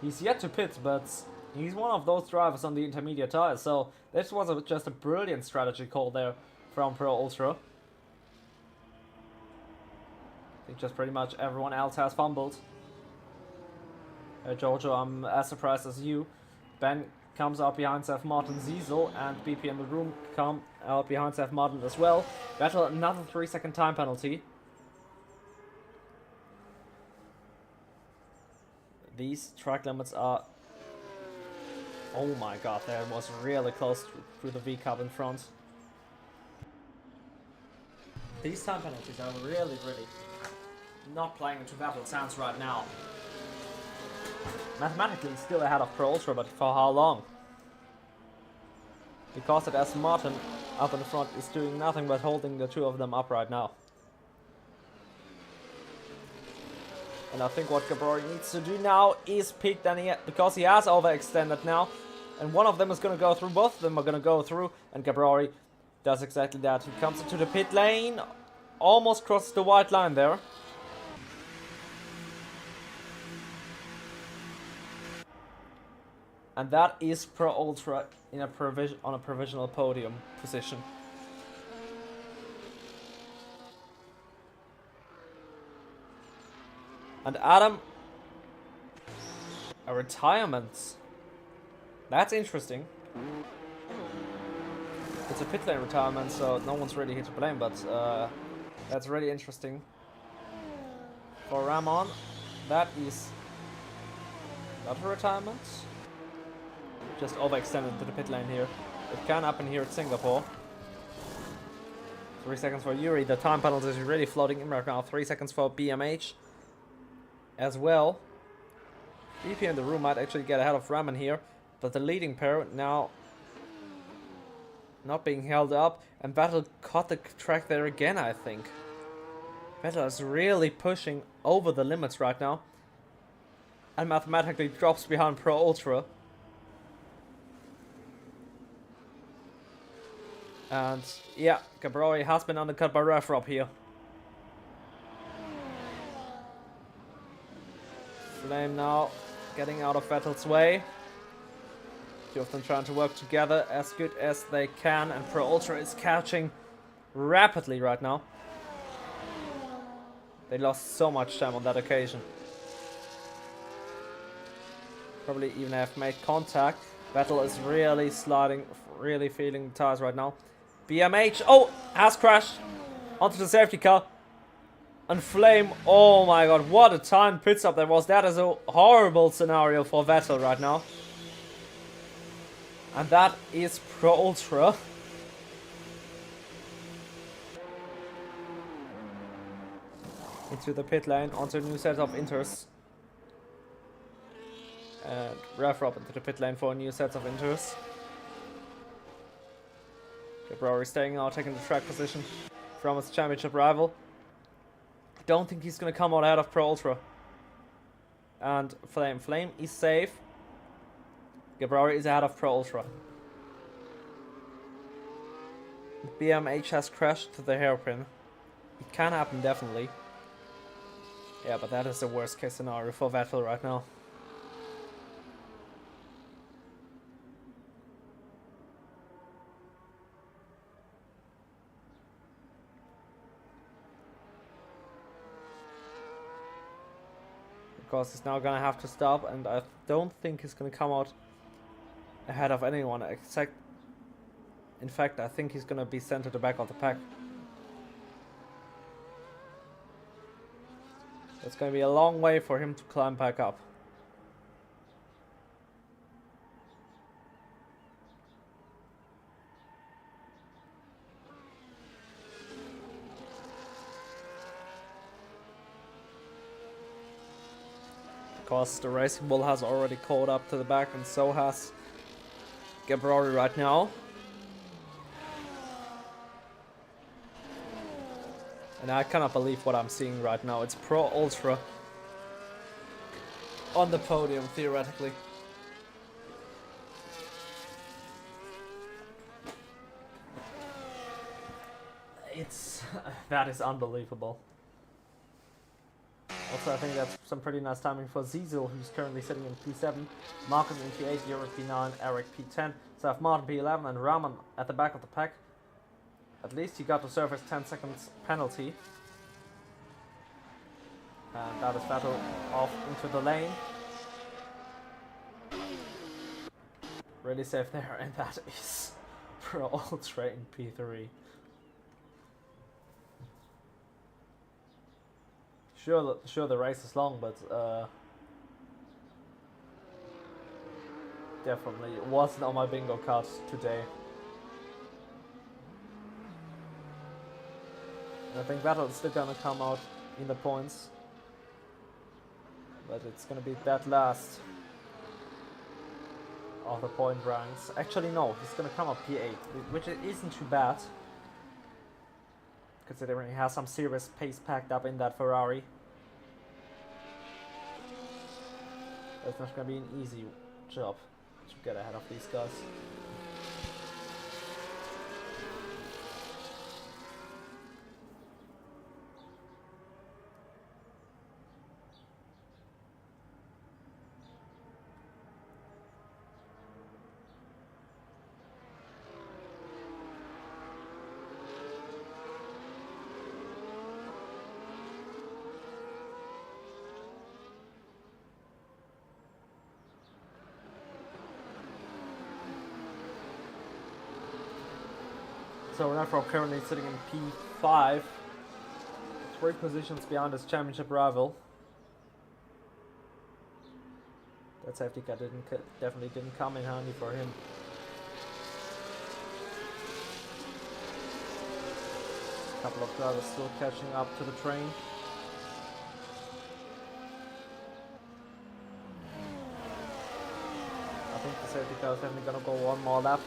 He's yet to pit, but he's one of those drivers on the intermediate tires, so this was just a brilliant strategy call there from Pro Ultra. I think just pretty much everyone else has fumbled. Jojo, I'm as surprised as you. Ben comes out behind Seth Martin, Ziesel and BP in the room come out behind Seth Martin as well. Vettel, another 3-second time penalty. These track limits are... Oh my god, that was really close to the VCARB in front. These time penalties are really not playing into Vettel's hands right now. Mathematically still ahead of Pro Ultra, but for how long? Because that Aston Martin up in the front is doing nothing but holding the two of them up right now. And I think what Gabriori needs to do now is peak, because he has overextended now. And one of them is going to go through, both of them are going to go through, and Gabriori does exactly that. He comes into the pit lane, almost crossed the white line there. And that is Pro Ultra in a on a provisional podium position. And Adam, a retirement. That's interesting. It's a pit lane retirement, so no one's really here to blame, but that's really interesting. For Ramon, that is not a retirement. Just overextended to the pit lane here. It can happen here at Singapore. 3 seconds for Yuri. The time penalty is really floating in right now. 3 seconds for BMH as well. BP in the room might actually get ahead of Raman here, but the leading pair now not being held up, and Vettel caught the track there again, I think. Vettel is really pushing over the limits right now, and mathematically drops behind Pro Ultra. And yeah, Gabroi has been undercut by Refrop here. Flame now getting out of Vettel's way. Two of them trying to work together as good as they can, and Pro Ultra is catching rapidly right now. They lost so much time on that occasion. Probably even have made contact. Vettel is really sliding, really feeling the tires right now. BMH, oh, has crashed onto the safety car. And Flame, oh my god, what a timed pit stop that was. That is a horrible scenario for Vettel right now. And that is Pro Ultra. Into the pit lane, onto a new set of inters. And Refrop into the pit lane for a new set of inters. Gabrori staying out, taking the track position from his championship rival. I don't think he's going to come out ahead of Pro Ultra. And Flame is safe. Gabrori is ahead of Pro Ultra. BMH has crashed to the hairpin. It can happen, definitely. Yeah, but that is the worst case scenario for Vettel right now. Because he's now gonna have to stop, and I don't think he's gonna come out ahead of anyone except, in fact, I think he's gonna be sent to the back of the pack. It's gonna be a long way for him to climb back up. Because the Racing Bull has already caught up to the back, and so has Gabrori right now. And I cannot believe what I'm seeing right now. It's Pro Ultra on the podium, theoretically. That is unbelievable. Also, I think that's some pretty nice timing for Zizil, who's currently sitting in P7, Marcus in P8, Yuri P9, Eric P10. So I have Martin P11 and Raman at the back of the pack. At least he got to serve his 10 seconds penalty. And that is Vettel off into the lane. Really safe there, and that is Pro Ultra in P3. Sure, the race is long, but definitely it wasn't on my bingo card today. And I think Vettel is still gonna come out in the points, but it's gonna be that last of the point ranks. Actually, no, he's gonna come up P8, which isn't too bad, considering he has some serious pace packed up in that Ferrari. It's not gonna be an easy job to get ahead of these guys. So Refrop currently sitting in P5, 3 positions behind his championship rival. That safety car definitely didn't come in handy for him. A couple of drivers still catching up to the train. I think the safety car is definitely gonna go one more lap.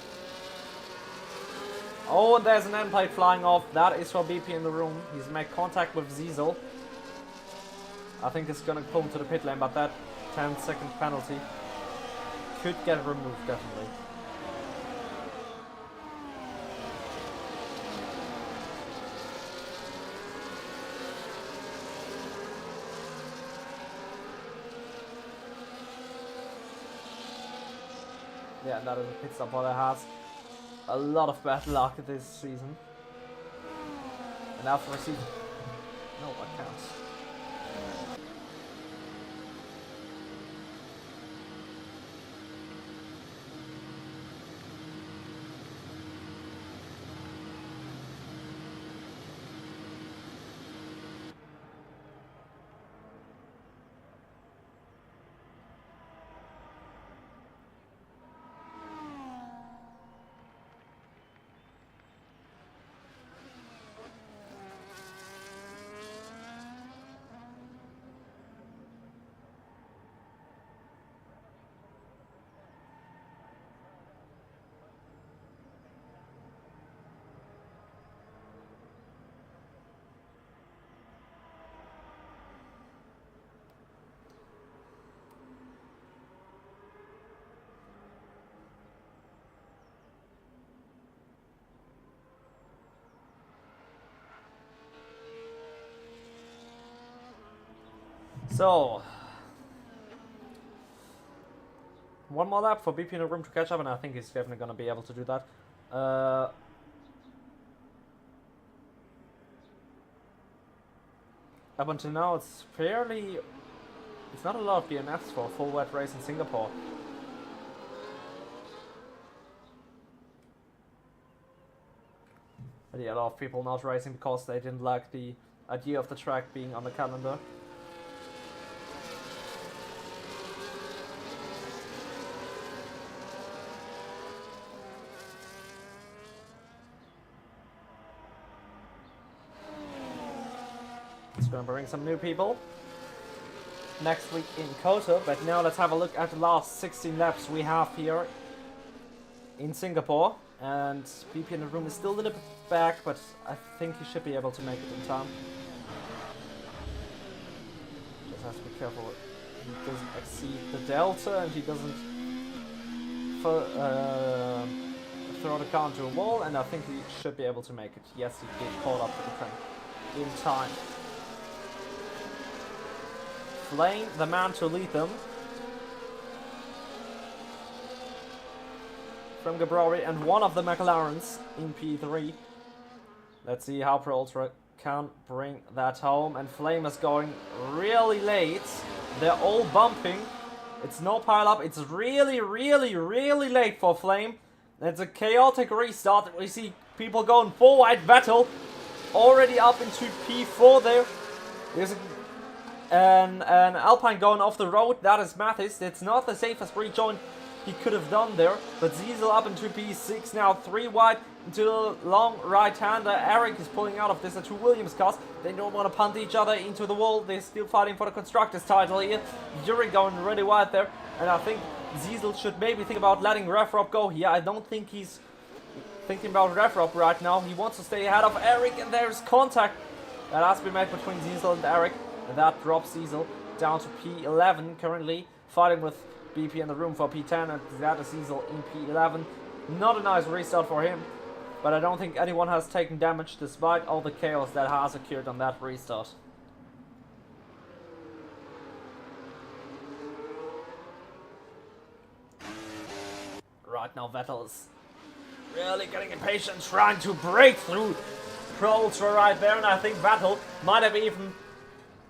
Oh, and there's an end plate flying off. That is for BP in the room. He's made contact with Ziesel. I think it's gonna pull him to the pit lane, but that 10-second penalty could get removed, definitely. Yeah, that is a pit stop that has a lot of bad luck this season. And after receiving... No, I can't. So, one more lap for BP in the room to catch up, and I think he's definitely going to be able to do that. Up until now, it's not a lot of DNFs for a full wet race in Singapore. But yeah, a lot of people not racing because they didn't like the idea of the track being on the calendar. It's going to bring some new people next week in Kota, but now let's have a look at the last 16 laps we have here in Singapore. And BP in the room is still a little bit back, but I think he should be able to make it in time. Just has to be careful he doesn't exceed the delta and he doesn't throw the car into a wall, and I think he should be able to make it. Yes, he did call up to the train in time. Flame, the man to lead them. From Gabrari and one of the McLarens in P3. Let's see how Pro Ultra can bring that home. And Flame is going really late. They're all bumping. It's no pile up. It's really, really, really late for Flame. It's a chaotic restart. We see people going forward. Vettel already up into P4 there. There's an Alpine going off the road. That is Mathis. It's not the safest rejoin he could have done there. But Ziesel up into P6 now. 3 wide into the long right-hander. Eric is pulling out of this. The 2 Williams cars. They don't want to punt each other into the wall. They're still fighting for the Constructors title here. Yuri going really wide there. And I think Ziesel should maybe think about letting Refrop go here. I don't think he's thinking about Refrop right now. He wants to stay ahead of Eric, and there's contact that has been made between Ziesel and Eric. And that drops Ziesel down to P11 currently, fighting with BP in the room for P10, and that is Ziesel in P11. Not a nice restart for him, but I don't think anyone has taken damage despite all the chaos that has occurred on that restart. Right now Vettel is really getting impatient, trying to break through Pro Ultra right there, and I think Vettel might have even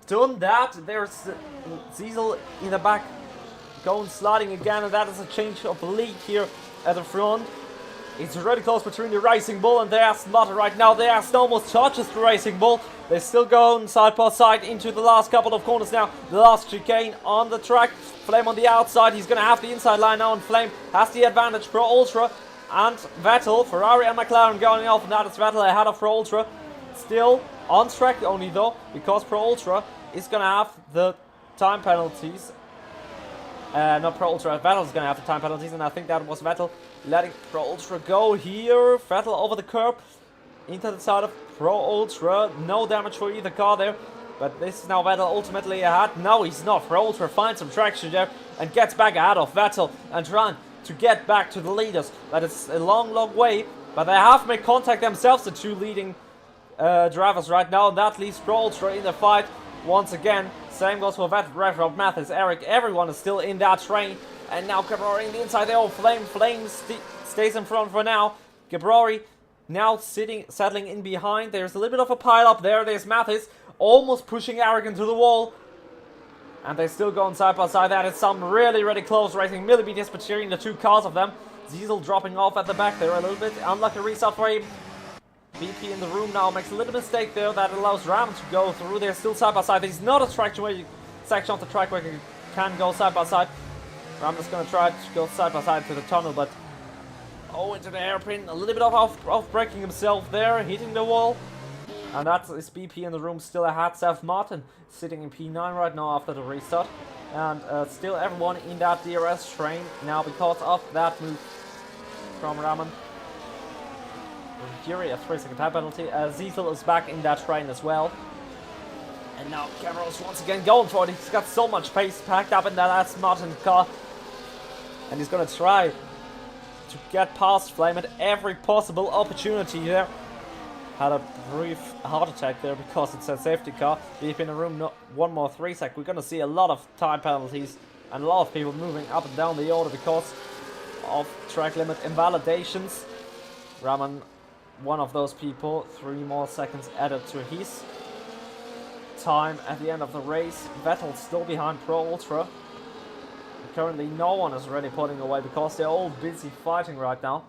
done that. There's Ziesel in the back going sliding again, and that is a change of lead here at the front. It's really close between the Racing Bull and the Aston Martin right now. The Aston almost touches the Racing Bull. They're still going side by side into the last couple of corners now. The last chicane on the track. Flame on the outside. He's going to have the inside line now, and Flame has the advantage. Pro Ultra and Vettel, Ferrari and McLaren going off, and that is Vettel ahead of Pro Ultra. Still on track only though, because Pro Ultra is going to have the time penalties. Not Pro Ultra, Vettel's going to have the time penalties, and I think that was Vettel letting Pro Ultra go here. Vettel over the curb into the side of Pro Ultra. No damage for either car there, but this is now Vettel ultimately ahead. No, he's not. Pro Ultra finds some traction there and gets back ahead of Vettel and trying to get back to the leaders. That is a long, long way, but they have made contact themselves, the two leading drivers right now, and that leaves Pro Ultra in the fight once again. Same goes for Vettel, Rob Mathis, Eric, everyone is still in that train. And now Gabrari in the inside there. Oh, Flame stays in front for now. Gabrari now settling in behind. There's a little bit of a pile up there. There's Mathis almost pushing Eric into the wall. And they're still going side by side. That is some really, really close racing. Millimeters between the two cars of them. Diesel dropping off at the back there a little bit. Unlucky restart for him. BP in the room now makes a little mistake there that allows Ram to go through. They're still side by side. There's not a section of the track where you can go side by side. Ram is going to try to go side by side to the tunnel, but into the hairpin. A little bit of off-braking himself there, hitting the wall. And that is BP in the room still ahead. Seth Martin sitting in P9 right now after the restart. And still everyone in that DRS train now because of that move from Raman. Fury, a 3-second time penalty. Ziesel is back in that train as well. And now Cameron's once again going for it. He's got so much pace packed up in that Aston Martin car. And he's going to try to get past Flame at every possible opportunity there. Had a brief heart attack there because it's a safety car. Deep in the room, one more 3 sec. We're going to see a lot of time penalties and a lot of people moving up and down the order because of track limit invalidations. Raman, one of those people. 3 more seconds added to his time at the end of the race. Vettel still behind Pro Ultra. Currently no one is really pulling away because they're all busy fighting right now.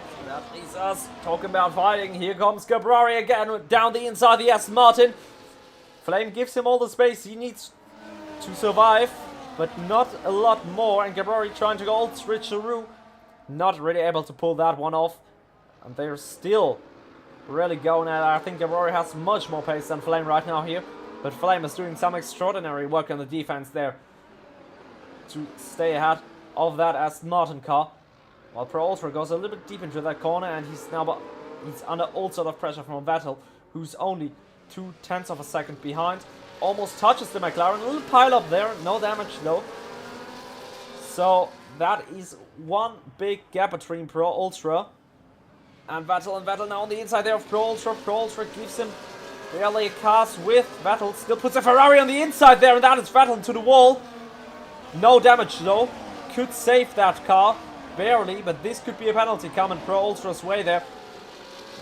So that leaves us talking about fighting. Here comes Gabrari again down the inside the Aston Martin. Flame gives him all the space he needs to survive, but not a lot more. And Gabrari trying to go all switcheroo. Not really able to pull that one off. And they're still really going at it. I think Gabrari has much more pace than Flame right now here. But Flame is doing some extraordinary work on the defense there to stay ahead of that Aston Martin car. While Pro Ultra goes a little bit deep into that corner, and he's under all sort of pressure from Vettel, who's only 0.2 of a second behind. Almost touches the McLaren. A little pile up there. No damage though. So that is one big gap between Pro Ultra and Vettel now on the inside there of Pro Ultra. Pro Ultra gives him barely a cast with Vettel. Still puts a Ferrari on the inside there, and that is Vettel into the wall. No damage though. Could save that car. Barely, but this could be a penalty coming Pro Ultra's way there.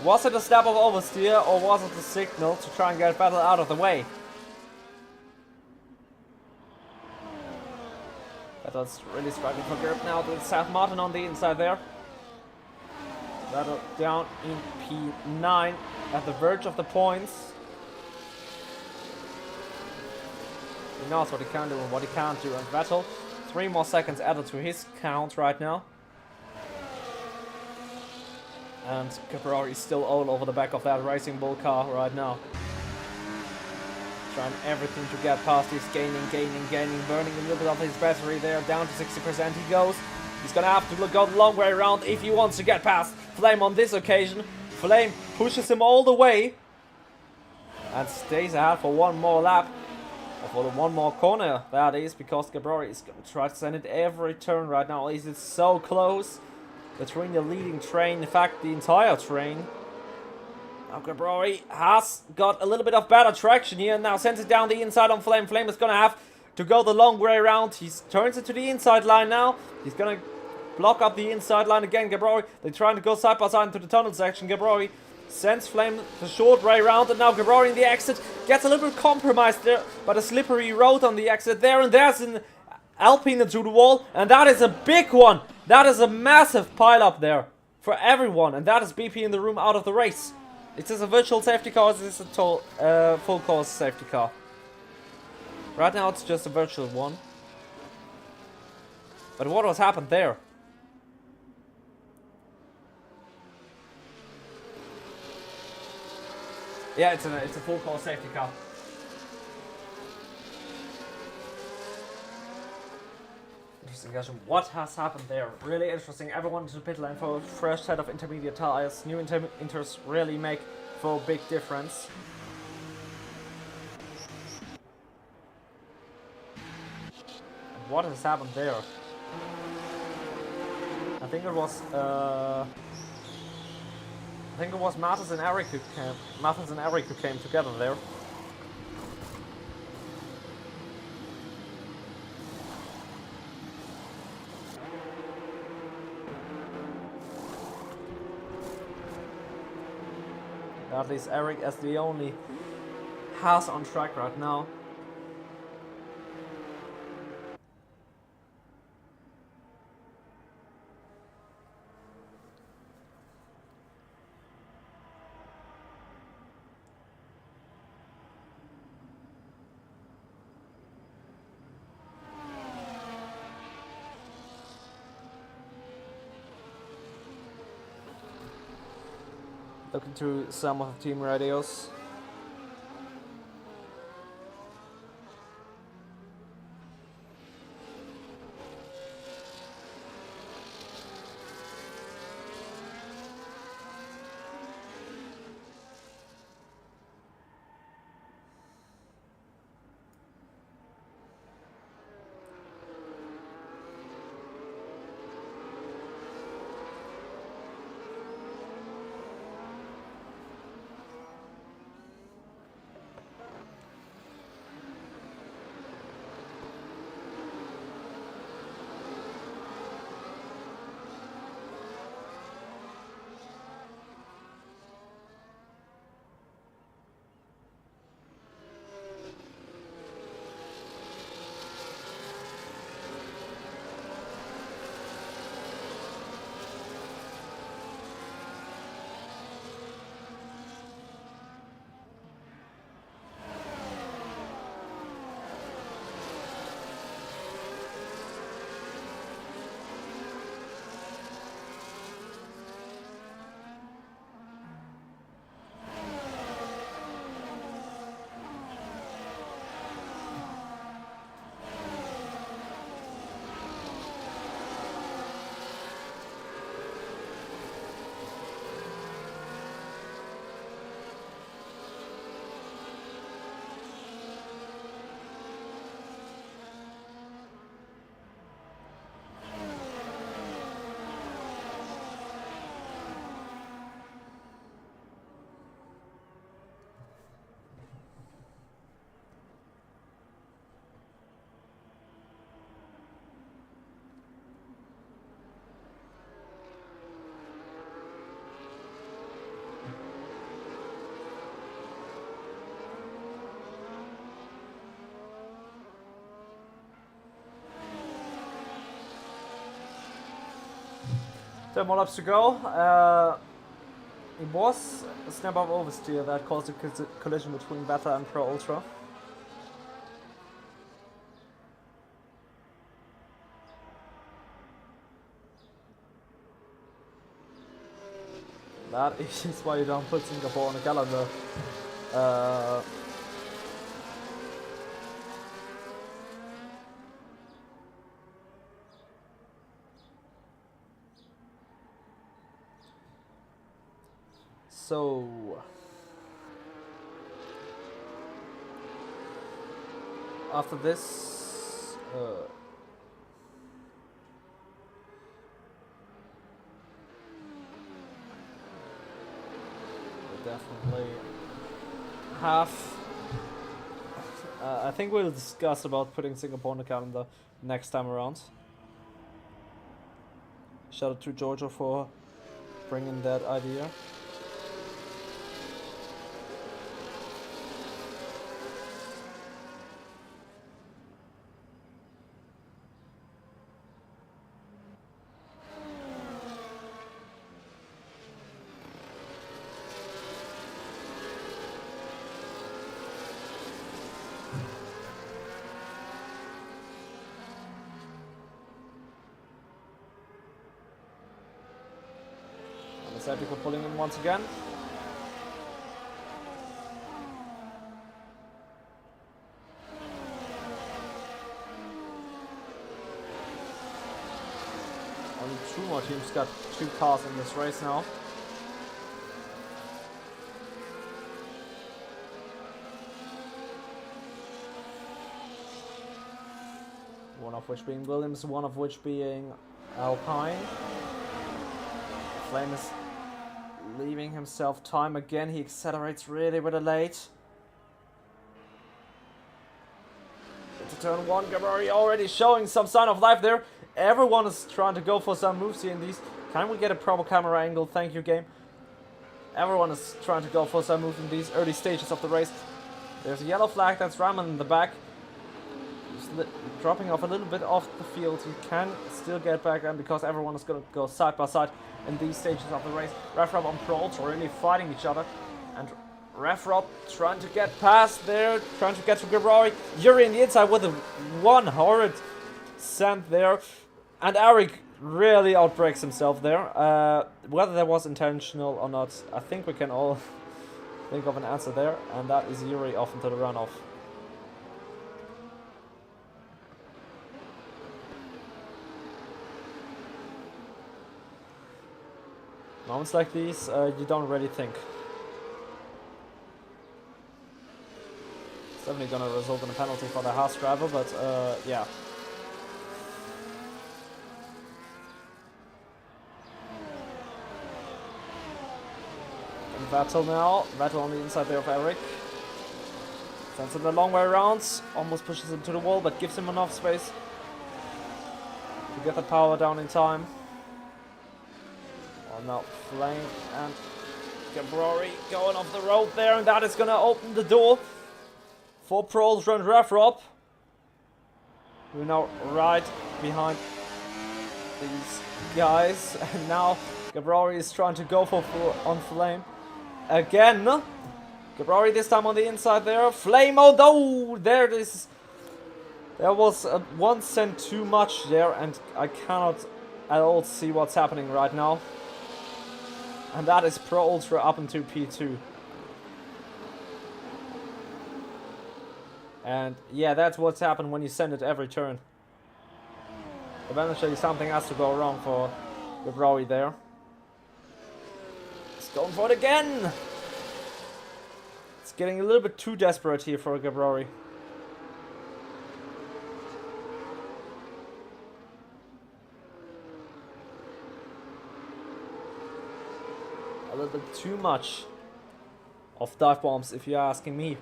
Was it a step of oversteer, or was it a signal to try and get Vettel out of the way? Vettel's really struggling for grip now with Seth Martin on the inside there. Vettel down in P9 at the verge of the points. He knows what he can do and what he can't do. And Vettel, 3 more seconds added to his count right now. And Gabrari is still all over the back of that Racing Bull car right now. Trying everything to get past. He's gaining, burning a little bit of his battery there. Down to 60% he goes. He's going to have to go the long way around if he wants to get past Flame on this occasion. Flame pushes him all the way. And stays ahead for one more lap. Or for the one more corner, that is. Because Gabrari is going to try to send it every turn right now. He's so close between the leading train. In fact, the entire train. Now Gabrari has got a little bit of better traction here. Now sends it down the inside on Flame. Flame is going to have to go the long way around. He turns it to the inside line now. He's going to block up the inside line again. Gabrari, they're trying to go side by side into the tunnel section. Gabrari sends Flame the short way around. And now Gabrari in the exit gets a little bit compromised there by the slippery road on the exit there. And there's an Alpine into the wall. And that is a big one. That is a massive pile up there for everyone, and that is BP in the room out of the race. Is this a virtual safety car or is this a full course safety car? Right now it's just a virtual one. But what has happened there? Yeah, it's a full course safety car. Interesting question. What has happened there? Really interesting. Everyone to the pit lane for a fresh set of intermediate tires. New inters really make for a big difference. And what has happened there? I think it was Mathis and Eric who came together there. At least Eric as the only Haas on track right now. Looking through some of the team radios. There are more laps to go. It was a snap of oversteer that caused a collision between Beta and Pro Ultra. That is why you don't put Singapore on the calendar. So after this, we'll definitely have. I think we'll discuss about putting Singapore on the calendar next time around. Shout out to Giorgio for bringing that idea. Serpico pulling in once again. Only 2 more teams got 2 cars in this race now. One of which being Williams, one of which being Alpine. Flame is leaving himself time again. He accelerates really with a late. Into turn 1, Gabrari already showing some sign of life there. Everyone is trying to go for some moves here in these. Can we get a proper camera angle? Thank you, game. Everyone is trying to go for some moves in these early stages of the race. There's a yellow flag, that's Raman in the back. He's dropping off a little bit off the field. He can still get back in because everyone is going to go side by side in these stages of the race. Refrob and Proles are really fighting each other. And Refrob trying to get past there, trying to get to Gabrari. Yuri in the inside with a one horrid send there. And Eric really outbreaks himself there. Whether that was intentional or not, I think we can all think of an answer there. And that is Yuri off into the runoff. Moments like these, you don't really think. It's definitely going to result in a penalty for the Haas driver, but yeah. And Vettel now. Vettel on the inside there of Eric. Sends him the long way around. Almost pushes him to the wall, but gives him enough space to get the power down in time. Oh no, Flame and Gabrari going off the road there, and that is going to open the door for Proles and Refrob. We're now right behind these guys, and now Gabrari is trying to go for on Flame again. Gabrari this time on the inside there. Flame, although there was one cent too much there, and I cannot at all see what's happening right now. And that is Pro Ultra up into P2. And yeah, that's what's happened when you send it every turn. Eventually something has to go wrong for Gabrari there. He's going for it again! It's getting a little bit too desperate here for Gabrari. A little bit too much of dive bombs, if you're asking me.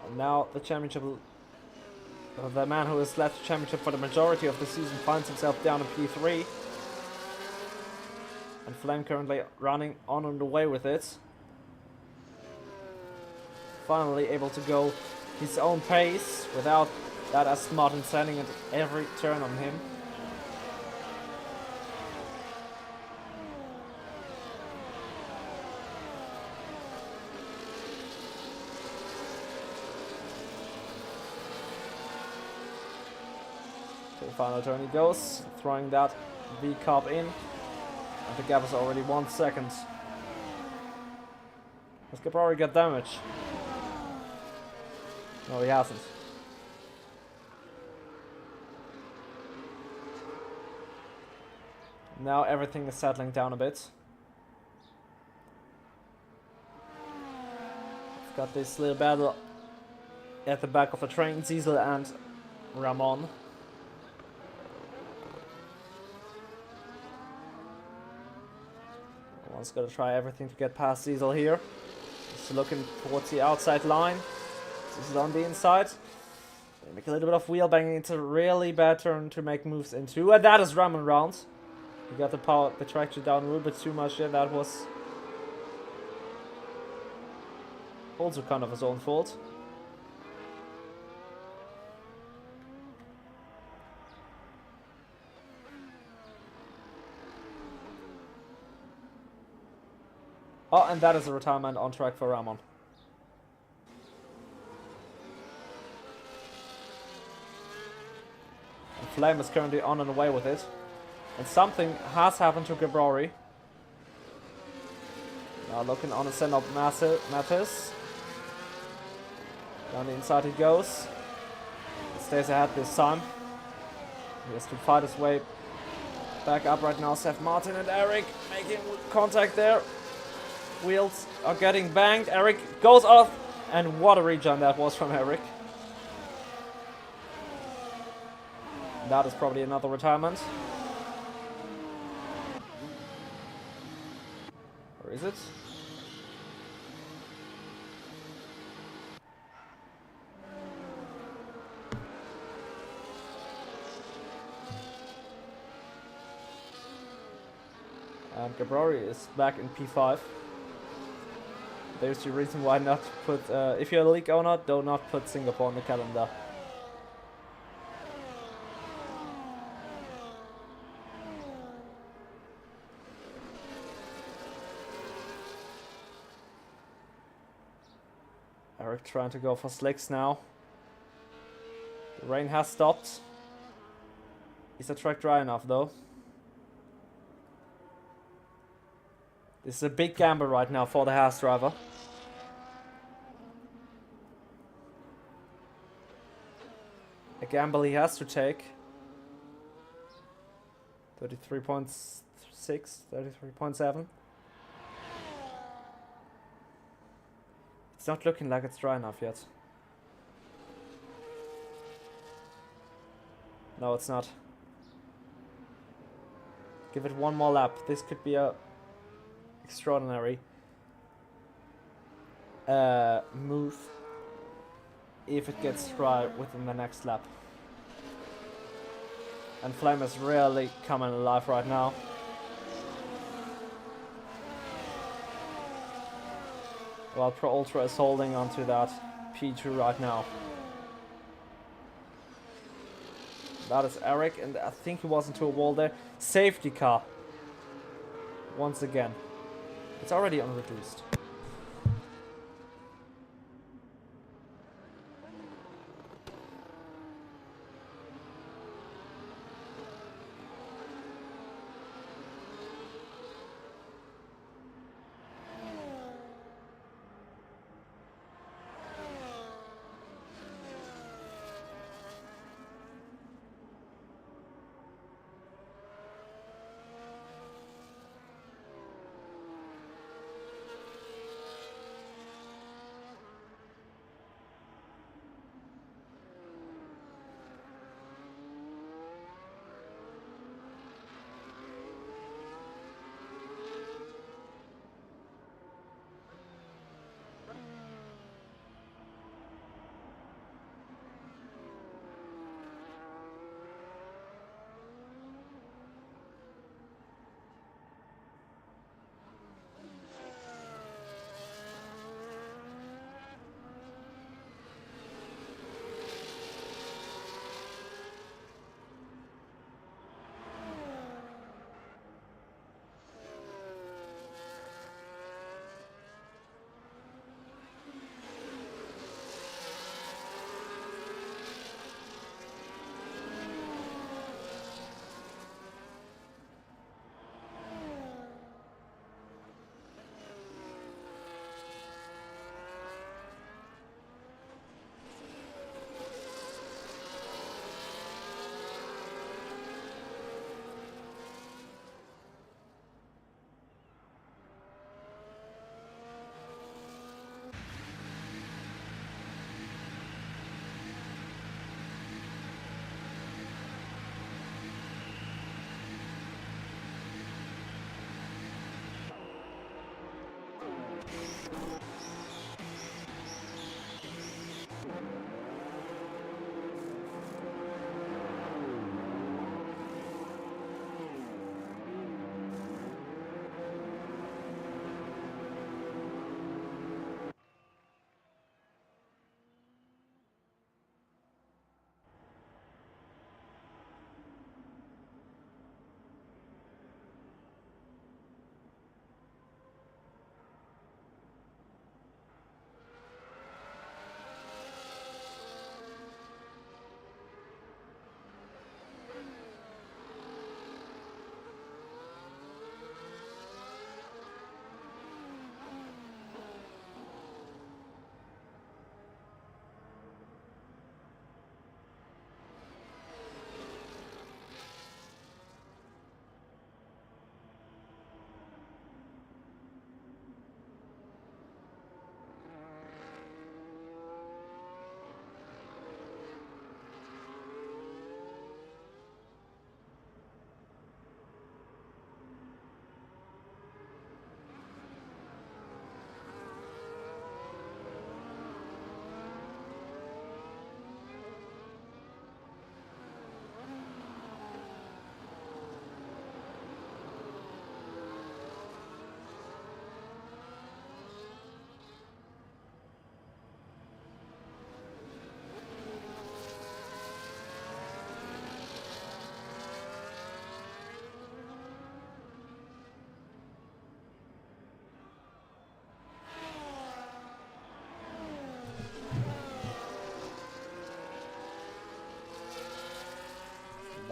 And now the championship, the man who has led the championship for the majority of the season finds himself down in P3. And Flame currently running on the way with it. Finally able to go his own pace without that Aston Martin sending it every turn on him. To the final turn he goes, throwing that V-carb in. And the gap is already 1 second. Has Gabrari got damage? No, he hasn't. Now everything is settling down a bit. We've got this little battle at the back of the train, Ziesel and Ramon. One's gonna try everything to get past Ziesel here. Just looking towards the outside line. Ziesel on the inside. They make a little bit of wheel banging. It's a really bad turn to make moves into, and that is Ramon round. He got the traction down a little bit too much there. That was also kind of his own fault. Oh, and that is a retirement on track for Ramon. Flame is currently on and away with it. And something has happened to Gabrori. Now looking on the send of Mattis. Down the inside he goes. He stays ahead this time. He has to fight his way back up right now. Seth Martin and Eric making contact there. Wheels are getting banged. Eric goes off. And what a regen that was from Eric. That is probably another retirement. Or is it? And Gabrori is back in P5. There's the reason why not put, if you're a league owner, do not put Singapore on the calendar. Eric trying to go for slicks now. The rain has stopped. Is the track dry enough though? This is a big gamble right now for the Haas driver. A gamble he has to take. 33.6, 33.7. It's not looking like it's dry enough yet. No, it's not. Give it one more lap. This could be a extraordinary move if it gets dry within the next lap. And Flame is really coming alive right now. While Pro Ultra is holding onto that P2 right now. That is Eric, and I think he was into a wall there. Safety car. Once again. It's already unreduced.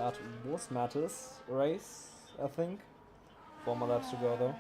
That was Mattis' race, I think. 4 more laps to go though.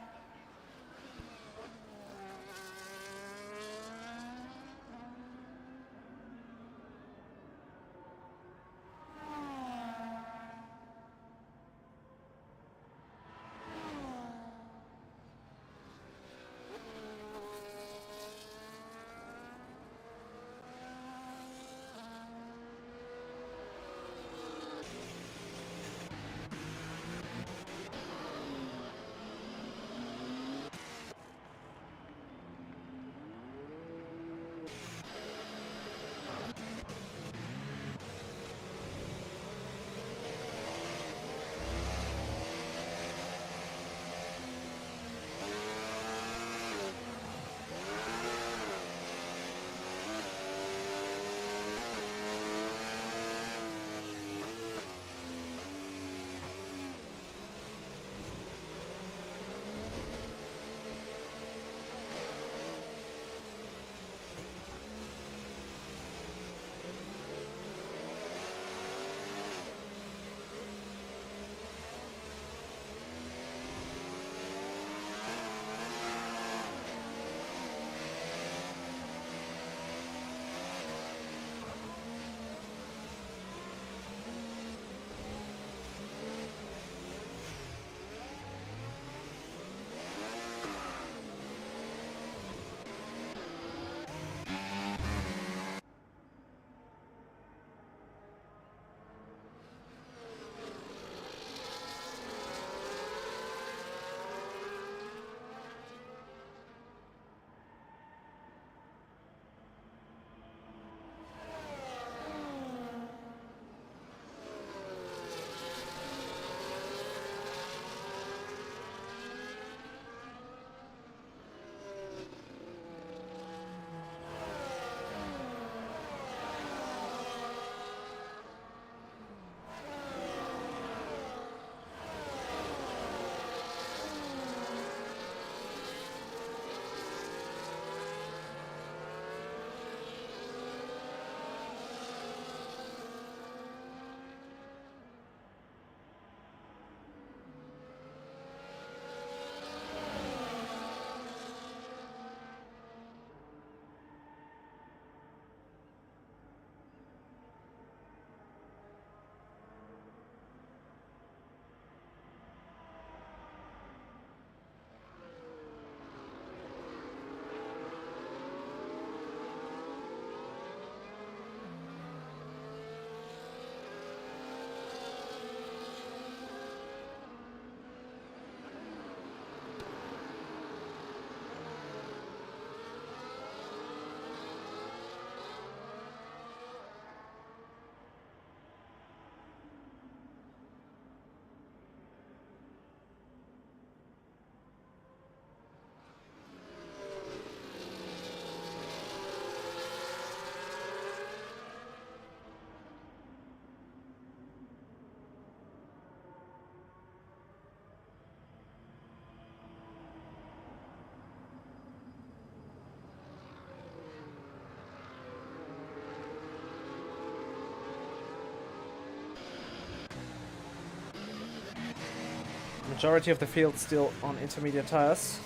Majority of the field still on intermediate tires.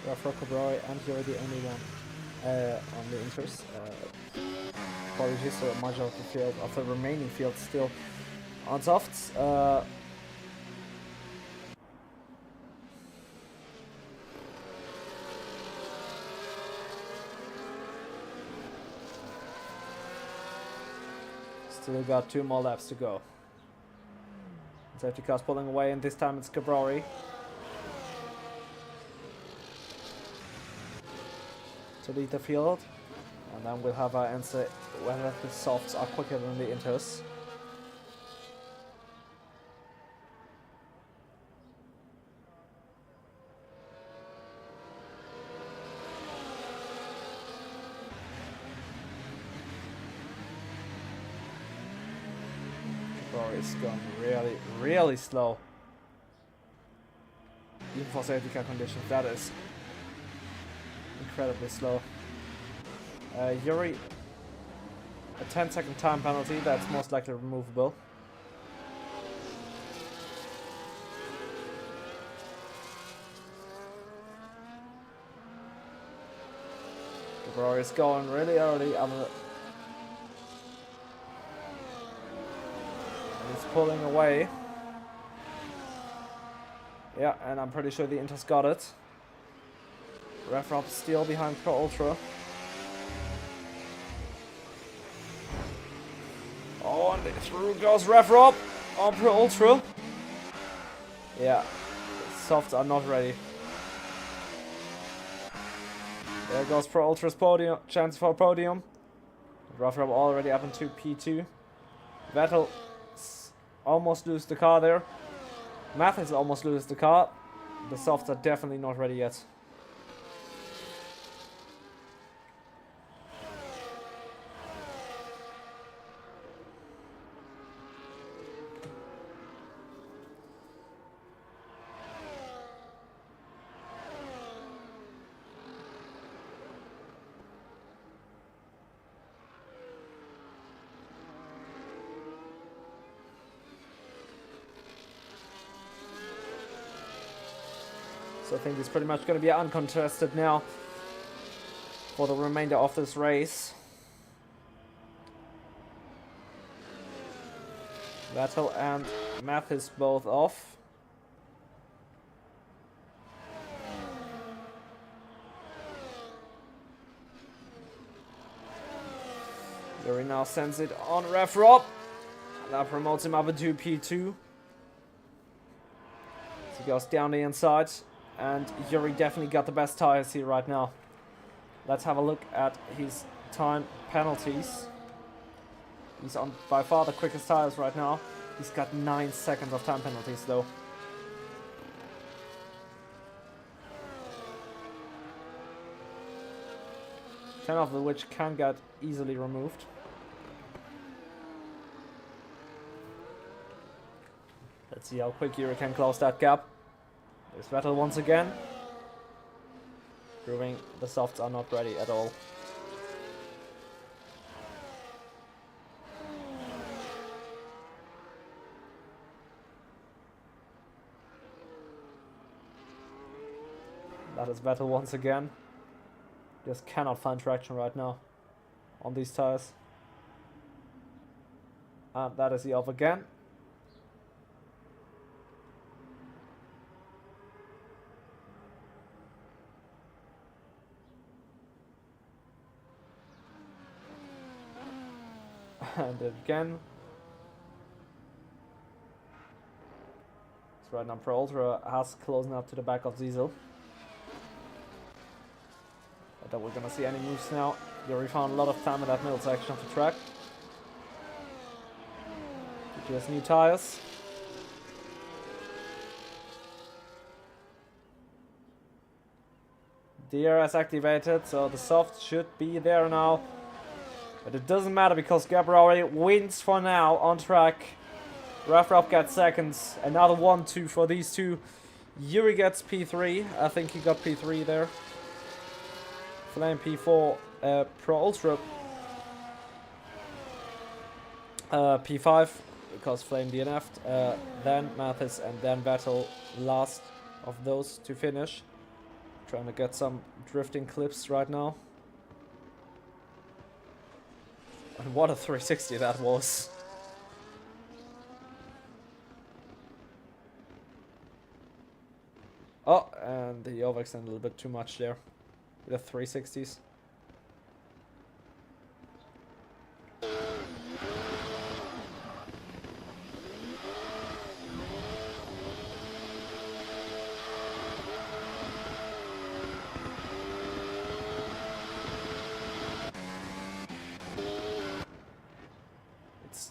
Rafa Cabrera and you're the only one on the inters. Apologies, so majority of the field of the remaining field still on softs. Still got 2 more laps to go. Safety car's pulling away, and this time it's Cabrari. To lead the field, and then we'll have our answer whether the softs are quicker than the inters. It's going really slow. Even for safety car conditions, that is incredibly slow. Yuri a 10-second time penalty that's most likely removable. Gabriel is going really early on the... And he's pulling away. Yeah, and I'm pretty sure the Inter's got it. Ref Rob still behind Pro Ultra. Oh, and through goes Ref Rob on Pro Ultra. Yeah, the softs are not ready. There goes Pro Ultra's podium, chance for podium. Ref Rob already up into P2. Vettel almost lose the car there. Mathis almost lose the car. The softs are definitely not ready yet. So I think it's pretty much going to be uncontested now for the remainder of this race. Vettel and Mathis both off. Yuri now sends it on Ref Rob. That promotes him up into P2. So he goes down the inside. And Yuri definitely got the best tires here right now. Let's have a look at his time penalties. He's on by far the quickest tires right now. He's got 9 seconds of time penalties though. Ten of which can get easily removed. Let's see how quick Yuri can close that gap. There's Vettel once again, proving the softs are not ready at all. That is Vettel once again. Just cannot find traction right now on these tires. And that is he off again. And again. It's right now Pro Ultra has closing up to the back of Diesel. I doubt we're gonna see any moves now. Yuri found a lot of time in that middle section of the track. He has new tires. DRS activated, so the soft should be there now. But it doesn't matter because Gabriel wins for now on track. Ref Rob gets seconds. Another 1-2 for these two. Yuri gets P3. I think he got P3 there. Flame P4. Pro Ultra. P5 because Flame DNF'd. Then Mathis and then Vettel last of those to finish. Trying to get some drifting clips right now. And what a 360 that was. Oh, and he overextended a little bit too much there with the 360s.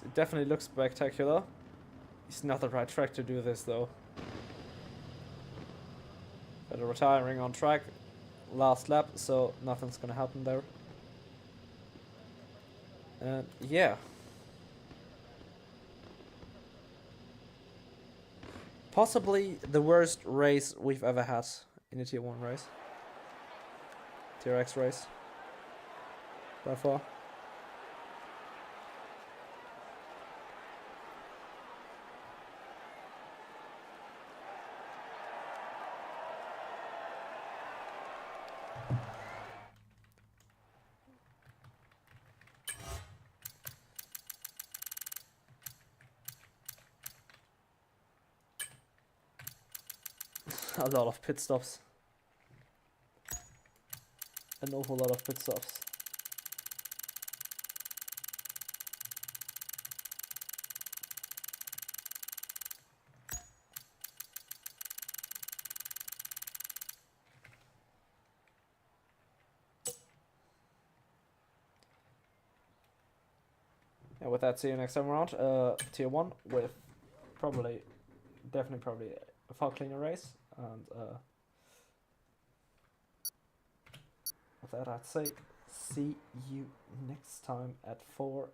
It definitely looks spectacular. It's not the right track to do this though. But retiring on track, last lap, so nothing's gonna happen there. And yeah. Possibly the worst race we've ever had in a Tier 1 race. Tier X race. By far. A lot of pit stops. An awful lot of pit stops. And with that, see you next time around. Tier 1 with definitely a far cleaner race. And with that, I'd say see you next time at 4